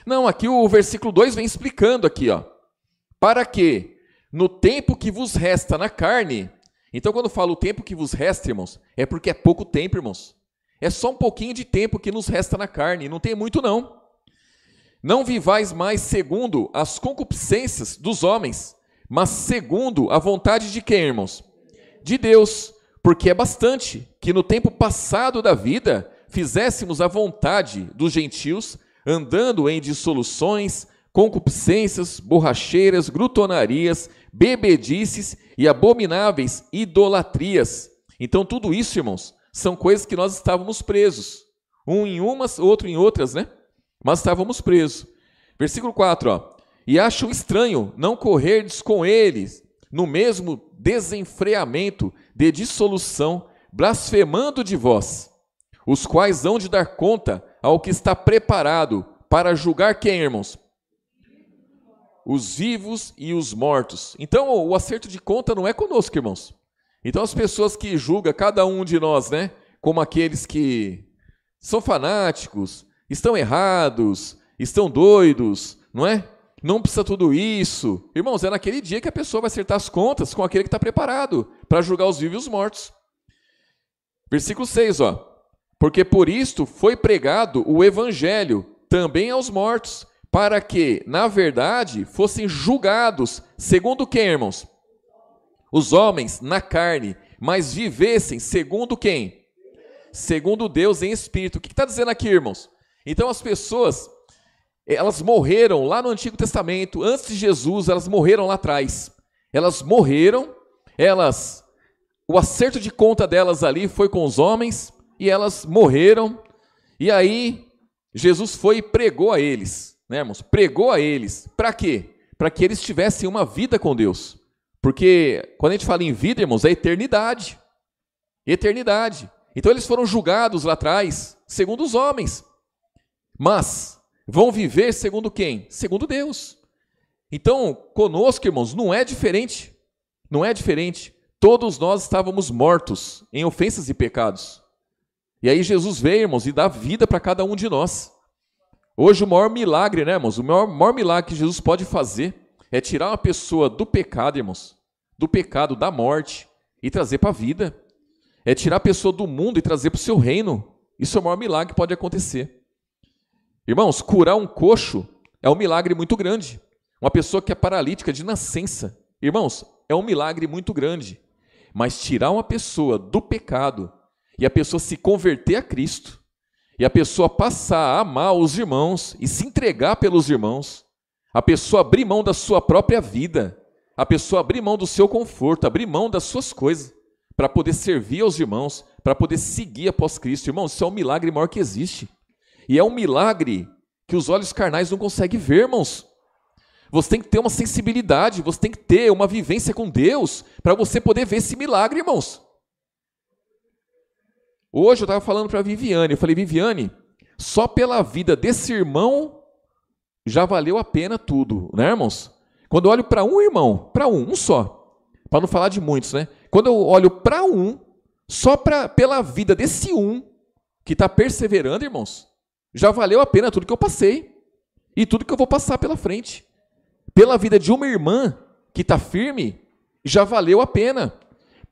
Não, aqui o versículo 2 vem explicando aqui, ó. Para que, no tempo que vos resta na carne... Então, quando eu falo o tempo que vos resta, irmãos, é porque é pouco tempo, irmãos. É só um pouquinho de tempo que nos resta na carne, não tem muito não. Não vivais mais segundo as concupiscências dos homens, mas segundo a vontade de quem, irmãos? De Deus, porque é bastante que no tempo passado da vida fizéssemos a vontade dos gentios, andando em dissoluções, concupiscências, borracheiras, glutonarias, bebedices e abomináveis idolatrias. Então tudo isso, irmãos, são coisas que nós estávamos presos. Um em umas, outro em outras, né? Mas estávamos presos. Versículo 4, ó. E acho estranho não correrdes com eles no mesmo desenfreamento de dissolução, blasfemando de vós, os quais hão de dar conta ao que está preparado para julgar quem, irmãos? Os vivos e os mortos. Então, o acerto de conta não é conosco, irmãos. Então, as pessoas que julgam cada um de nós, né, como aqueles que são fanáticos, estão errados, estão doidos, não é? Não precisa tudo isso. Irmãos, é naquele dia que a pessoa vai acertar as contas com aquele que está preparado para julgar os vivos e os mortos. Versículo 6, ó. Porque por isto foi pregado o evangelho também aos mortos, para que, na verdade, fossem julgados, segundo quem, irmãos? Os homens na carne, mas vivessem segundo quem? Segundo Deus em espírito. O que está dizendo aqui, irmãos? Então as pessoas, elas morreram lá no Antigo Testamento, antes de Jesus, elas morreram lá atrás. Elas morreram, o acerto de conta delas ali foi com os homens, e elas morreram, e aí Jesus foi e pregou a eles. Né, irmãos? Pregou a eles. Para quê? Para que eles tivessem uma vida com Deus. Porque quando a gente fala em vida, irmãos, é eternidade. Eternidade. Então eles foram julgados lá atrás, segundo os homens. Mas vão viver segundo quem? Segundo Deus. Então, conosco, irmãos, não é diferente. Não é diferente. Todos nós estávamos mortos em ofensas e pecados. E aí Jesus veio, irmãos, e dá vida para cada um de nós. Hoje o maior milagre, né, irmãos? O maior milagre que Jesus pode fazer é tirar uma pessoa do pecado, irmãos, do pecado, da morte, e trazer para a vida. É tirar a pessoa do mundo e trazer para o seu reino. Isso é o maior milagre que pode acontecer. Irmãos, curar um coxo é um milagre muito grande. Uma pessoa que é paralítica de nascença, irmãos, é um milagre muito grande. Mas tirar uma pessoa do pecado e a pessoa se converter a Cristo, e a pessoa passar a amar os irmãos e se entregar pelos irmãos, a pessoa abrir mão da sua própria vida, a pessoa abrir mão do seu conforto, abrir mão das suas coisas, para poder servir aos irmãos, para poder seguir após Cristo. Irmãos, isso é um milagre maior que existe. E é um milagre que os olhos carnais não conseguem ver, irmãos. Você tem que ter uma sensibilidade, você tem que ter uma vivência com Deus, para você poder ver esse milagre, irmãos. Hoje eu estava falando para a Viviane, eu falei, Viviane, só pela vida desse irmão já valeu a pena tudo, né, irmãos? Quando eu olho para um irmão, para um só, para não falar de muitos, né? Quando eu olho para um, só pela vida desse um que está perseverando, irmãos, já valeu a pena tudo que eu passei e tudo que eu vou passar pela frente. Pela vida de uma irmã que está firme, já valeu a pena.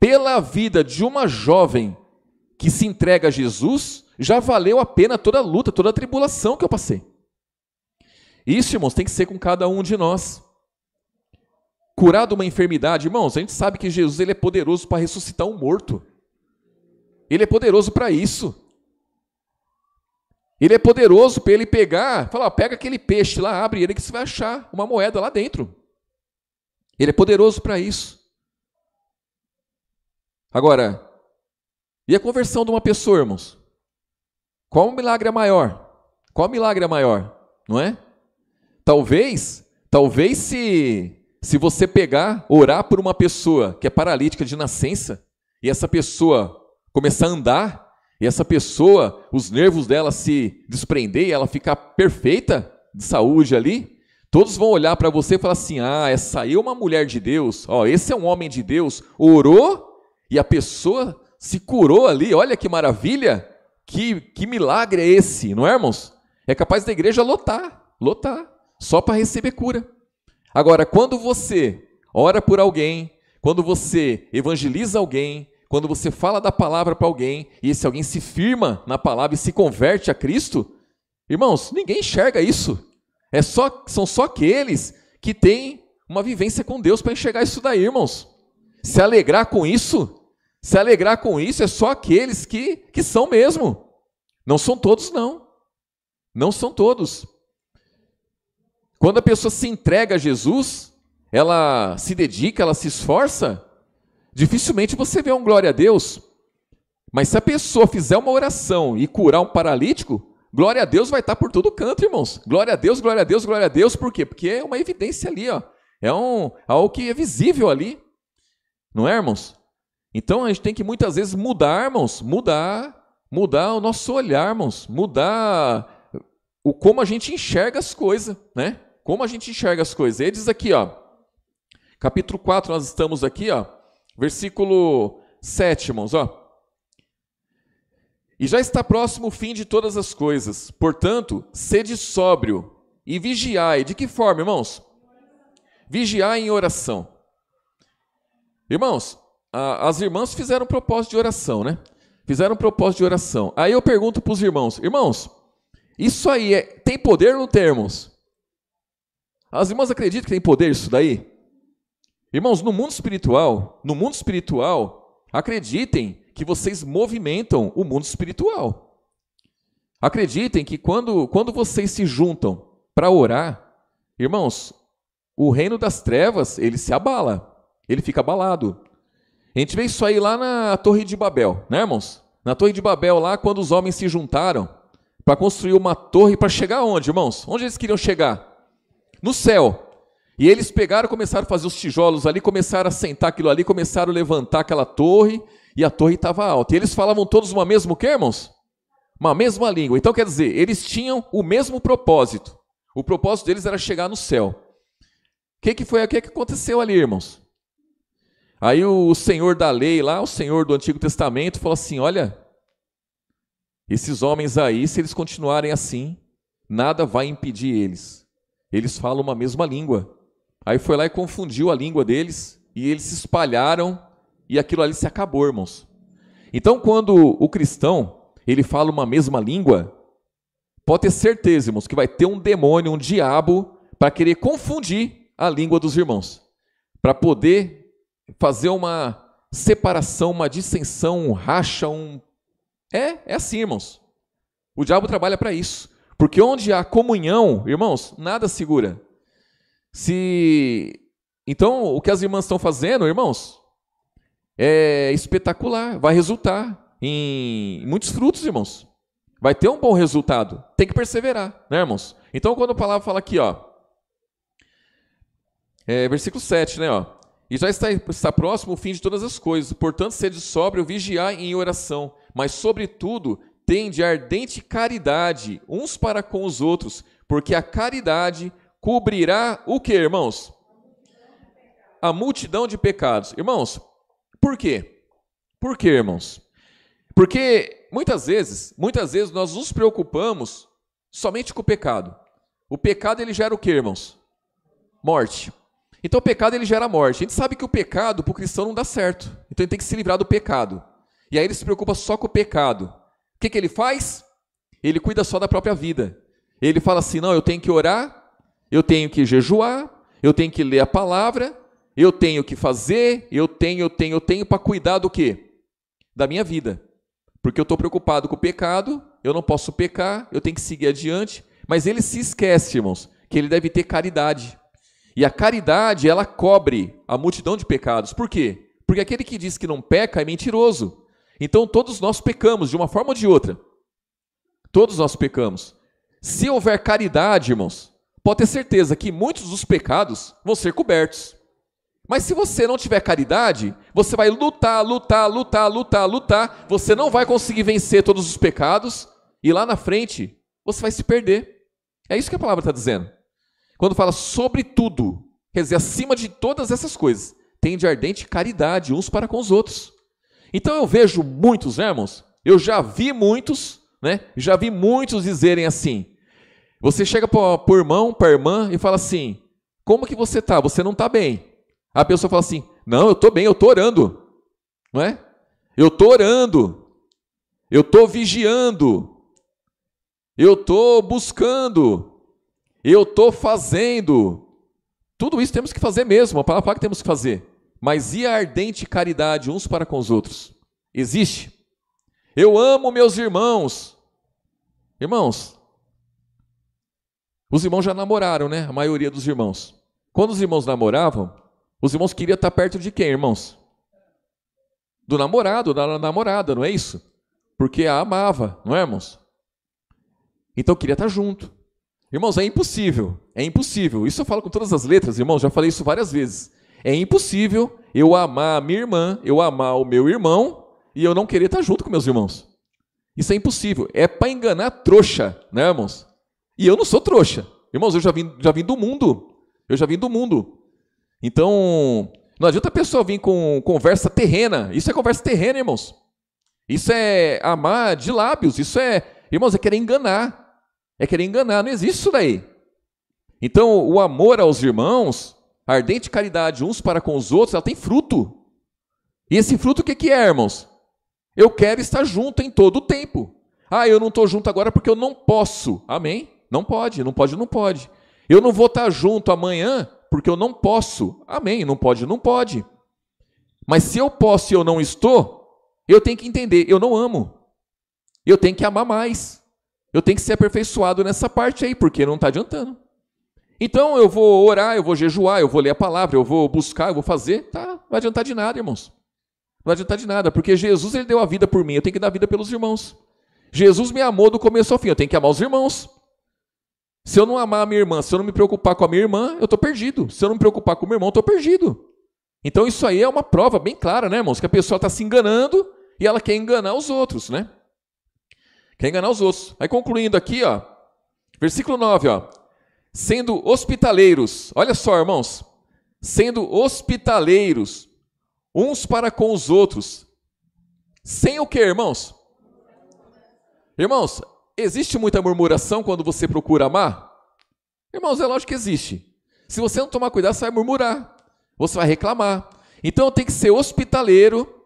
Pela vida de uma jovem que se entrega a Jesus, já valeu a pena toda a luta, toda a tribulação que eu passei. Isso, irmãos, tem que ser com cada um de nós. Curar de uma enfermidade, irmãos, a gente sabe que Jesus ele é poderoso para ressuscitar um morto. Ele é poderoso para isso. Ele é poderoso para ele pegar, falar, pega aquele peixe lá, abre ele que você vai achar uma moeda lá dentro. Ele é poderoso para isso. Agora, e a conversão de uma pessoa, irmãos? Qual milagre é maior? Qual milagre é maior? Não é? Talvez se você pegar, orar por uma pessoa que é paralítica de nascença, e essa pessoa começar a andar, e essa pessoa, os nervos dela se desprender, e ela ficar perfeita de saúde ali, todos vão olhar para você e falar assim, essa aí é uma mulher de Deus, esse é um homem de Deus, orou, e a pessoa se curou ali, olha que maravilha, que milagre é esse, não é, irmãos? É capaz da igreja lotar, só para receber cura. Agora, quando você ora por alguém, quando você evangeliza alguém, quando você fala da palavra para alguém, e esse alguém se firma na palavra e se converte a Cristo, irmãos, ninguém enxerga isso. São só aqueles que têm uma vivência com Deus para enxergar isso daí, irmãos. Se alegrar com isso é só aqueles que são mesmo. Não são todos, não. Não são todos. Quando a pessoa se entrega a Jesus, ela se dedica, ela se esforça, dificilmente você vê um glória a Deus. Mas se a pessoa fizer uma oração e curar um paralítico, glória a Deus vai estar por todo canto, irmãos. Glória a Deus, glória a Deus, glória a Deus. Por quê? Porque é uma evidência ali, ó. É algo que é visível ali. Não é, irmãos? Então a gente tem que muitas vezes mudar, irmãos, mudar o nosso olhar, irmãos, mudar como a gente enxerga as coisas, né? Como a gente enxerga as coisas. Ele diz aqui, ó, capítulo 4, nós estamos aqui, ó, versículo 7, irmãos, ó. E já está próximo o fim de todas as coisas, portanto, sede sóbrio e vigiai. De que forma, irmãos? Vigiai em oração. Irmãos, as irmãs fizeram um propósito de oração, né? Fizeram um propósito de oração. Aí eu pergunto para os irmãos, isso aí tem poder ou não tem, irmãos? As irmãs acreditam que tem poder isso daí? Irmãos, no mundo espiritual, acreditem que vocês movimentam o mundo espiritual. Acreditem que quando vocês se juntam para orar, irmãos, o reino das trevas, ele se abala, ele fica abalado. A gente vê isso aí lá na Torre de Babel, né, irmãos? Na Torre de Babel, lá, quando os homens se juntaram para construir uma torre, para chegar onde, irmãos? Onde eles queriam chegar? No céu. E eles pegaram, começaram a fazer os tijolos ali, começaram a sentar aquilo ali, começaram a levantar aquela torre, e a torre estava alta. E eles falavam todos uma mesma o quê, irmãos? Uma mesma língua. Então, quer dizer, eles tinham o mesmo propósito. O propósito deles era chegar no céu. O que aconteceu ali, irmãos? Aí o Senhor da lei lá, o Senhor do Antigo Testamento, falou assim, olha, esses homens aí, se eles continuarem assim, nada vai impedir eles. Eles falam uma mesma língua. Aí foi lá e confundiu a língua deles, e eles se espalharam, e aquilo ali se acabou, irmãos. Então, quando o cristão, ele fala uma mesma língua, pode ter certeza, irmãos, que vai ter um demônio, um diabo, para querer confundir a língua dos irmãos, para poder fazer uma separação, uma dissensão, um racha, É assim, irmãos. O diabo trabalha para isso. Porque onde há comunhão, irmãos, nada segura. Então, o que as irmãs estão fazendo, irmãos, é espetacular. Vai resultar em muitos frutos, irmãos. Vai ter um bom resultado. Tem que perseverar, né, irmãos? Então, quando a palavra fala aqui, ó, versículo 7, né, ó. E já está próximo o fim de todas as coisas. Portanto, sede sóbrio, vigiai em oração. Mas, sobretudo, tende ardente caridade uns para com os outros, porque a caridade cobrirá o quê, irmãos? A multidão de pecados. Irmãos, por quê? Por quê, irmãos? Porque muitas vezes nós nos preocupamos somente com o pecado. O pecado, ele gera o quê, irmãos? Morte. Então o pecado, ele gera morte. A gente sabe que o pecado para o cristão não dá certo. Então ele tem que se livrar do pecado. E aí ele se preocupa só com o pecado. O que ele faz? Ele cuida só da própria vida. Ele fala assim, não, eu tenho que orar, eu tenho que jejuar, eu tenho que ler a palavra, eu tenho que fazer, eu tenho para cuidar do quê? Da minha vida. porque eu estou preocupado com o pecado, eu não posso pecar, eu tenho que seguir adiante, mas ele se esquece, irmãos, que ele deve ter caridade. E a caridade, ela cobre a multidão de pecados. Por quê? Porque aquele que diz que não peca é mentiroso. Então todos nós pecamos, de uma forma ou de outra. Todos nós pecamos. Se houver caridade, irmãos, pode ter certeza que muitos dos pecados vão ser cobertos. Mas se você não tiver caridade, você vai lutar, você não vai conseguir vencer todos os pecados, e lá na frente, você vai se perder. É isso que a palavra está dizendo. Quando fala sobre tudo, quer dizer, acima de todas essas coisas, tem de ardente caridade uns para com os outros. Então eu vejo muitos, né, irmãos? Eu já vi muitos, né? Já vi muitos dizerem assim. Você chega para o irmão, para a irmã e fala assim: como que você está? Você não está bem. A pessoa fala assim: não, eu estou bem, eu estou orando. Não é? Eu estou orando. Eu estou vigiando. Eu estou buscando. Eu estou fazendo. Tudo isso temos que fazer mesmo. A palavra fala que temos que fazer. Mas e a ardente caridade uns para com os outros? Existe? Eu amo meus irmãos. Irmãos, os irmãos já namoraram, né? A maioria dos irmãos. Quando os irmãos namoravam, os irmãos queriam estar perto de quem, irmãos? Do namorado, da namorada, não é isso? Porque a amava, não é, irmãos? Então queria estar junto. Irmãos, é impossível. É impossível. Isso eu falo com todas as letras, irmãos. Já falei isso várias vezes. É impossível eu amar a minha irmã, eu amar o meu irmão e eu não querer estar junto com meus irmãos. Isso é impossível. É para enganar trouxa, né, irmãos? E eu não sou trouxa. Irmãos, eu já vim do mundo. Eu já vim do mundo. Então, não adianta a pessoa vir com conversa terrena. Isso é conversa terrena, irmãos. Isso é amar de lábios. Isso é, irmãos, é querer enganar. É querer enganar. Não existe isso daí. Então, o amor aos irmãos, a ardente caridade uns para com os outros, ela tem fruto. E esse fruto o que é, irmãos? Eu quero estar junto em todo o tempo. Ah, eu não estou junto agora porque eu não posso. Amém? Não pode, não pode, não pode. Eu não vou estar junto amanhã porque eu não posso. Amém? Não pode, não pode. Mas se eu posso e eu não estou, eu tenho que entender, eu não amo. Eu tenho que amar mais. Eu tenho que ser aperfeiçoado nessa parte aí, porque não está adiantando. Então eu vou orar, eu vou jejuar, eu vou ler a palavra, eu vou buscar, eu vou fazer. Tá, não vai adiantar de nada, irmãos. Não vai adiantar de nada, porque Jesus ele deu a vida por mim, eu tenho que dar a vida pelos irmãos. Jesus me amou do começo ao fim, eu tenho que amar os irmãos. Se eu não amar a minha irmã, se eu não me preocupar com a minha irmã, eu estou perdido. Se eu não me preocupar com o meu irmão, eu estou perdido. Então isso aí é uma prova bem clara, né, irmãos? Que a pessoa está se enganando e ela quer enganar os outros, né? Quer enganar os outros. Aí concluindo aqui, ó, versículo 9, ó. Sendo hospitaleiros, olha só, irmãos. Sendo hospitaleiros, uns para com os outros. Sem o quê, irmãos? Irmãos, existe muita murmuração quando você procura amar? Irmãos, é lógico que existe. Se você não tomar cuidado, você vai murmurar. Você vai reclamar. Então tem que ser hospitaleiro,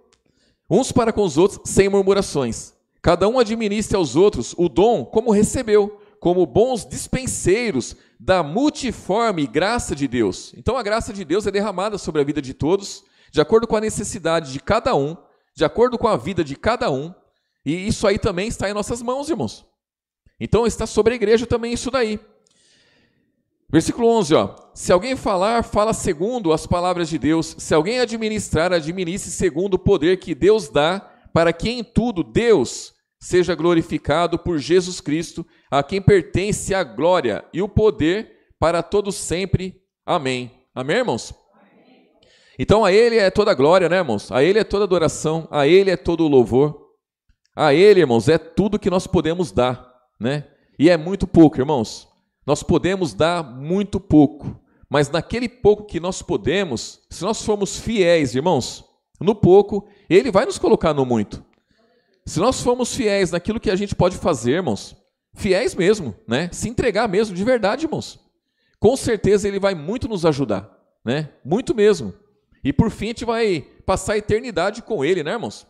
uns para com os outros, sem murmurações. Cada um administre aos outros o dom como recebeu, como bons dispenseiros da multiforme graça de Deus. Então a graça de Deus é derramada sobre a vida de todos, de acordo com a necessidade de cada um, de acordo com a vida de cada um. E isso aí também está em nossas mãos, irmãos. Então está sobre a igreja também isso daí. Versículo 11, ó. Se alguém falar, fala segundo as palavras de Deus. Se alguém administrar, administre segundo o poder que Deus dá, para que em tudo Deus seja glorificado por Jesus Cristo, a quem pertence a glória e o poder para todos sempre. Amém. Amém, irmãos? Amém. Então a Ele é toda a glória, né, irmãos? A Ele é toda a adoração, a Ele é todo o louvor. A Ele, irmãos, é tudo que nós podemos dar, né? E é muito pouco, irmãos. Nós podemos dar muito pouco, mas naquele pouco que nós podemos, se nós formos fiéis, irmãos, no pouco, Ele vai nos colocar no muito. Se nós formos fiéis naquilo que a gente pode fazer, irmãos, fiéis mesmo, né? Se entregar mesmo, de verdade, irmãos, com certeza Ele vai muito nos ajudar, né? Muito mesmo. E por fim a gente vai passar a eternidade com Ele, né, irmãos?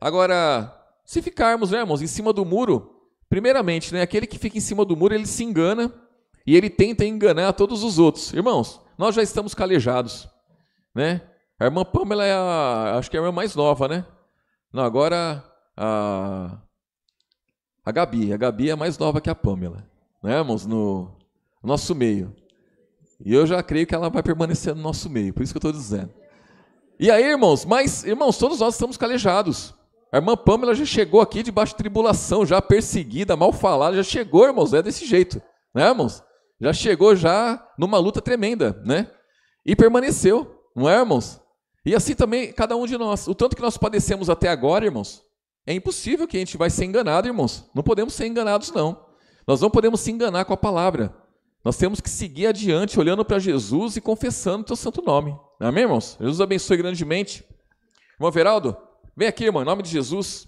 Agora, se ficarmos, né, irmãos, em cima do muro, primeiramente, né, aquele que fica em cima do muro, ele se engana e ele tenta enganar todos os outros. Irmãos, nós já estamos calejados, né? A irmã Pamela é acho que é a irmã mais nova, né? Não, agora a Gabi. A Gabi é mais nova que a Pamela, né, irmãos? No nosso meio. E eu já creio que ela vai permanecer no nosso meio, por isso que eu estou dizendo. E aí, irmãos, todos nós estamos calejados. A irmã Pamela já chegou aqui debaixo de tribulação, já perseguida, mal falada, já chegou, irmãos, é desse jeito, né, irmãos? Já chegou já numa luta tremenda, né? E permaneceu, não é, irmãos? E assim também cada um de nós. O tanto que nós padecemos até agora, irmãos, é impossível que a gente vai ser enganado, irmãos. Não podemos ser enganados, não. Nós não podemos se enganar com a palavra. Nós temos que seguir adiante, olhando para Jesus e confessando o teu santo nome. Amém, irmãos? Jesus abençoe grandemente. Irmão Veraldo, vem aqui, irmão, em nome de Jesus.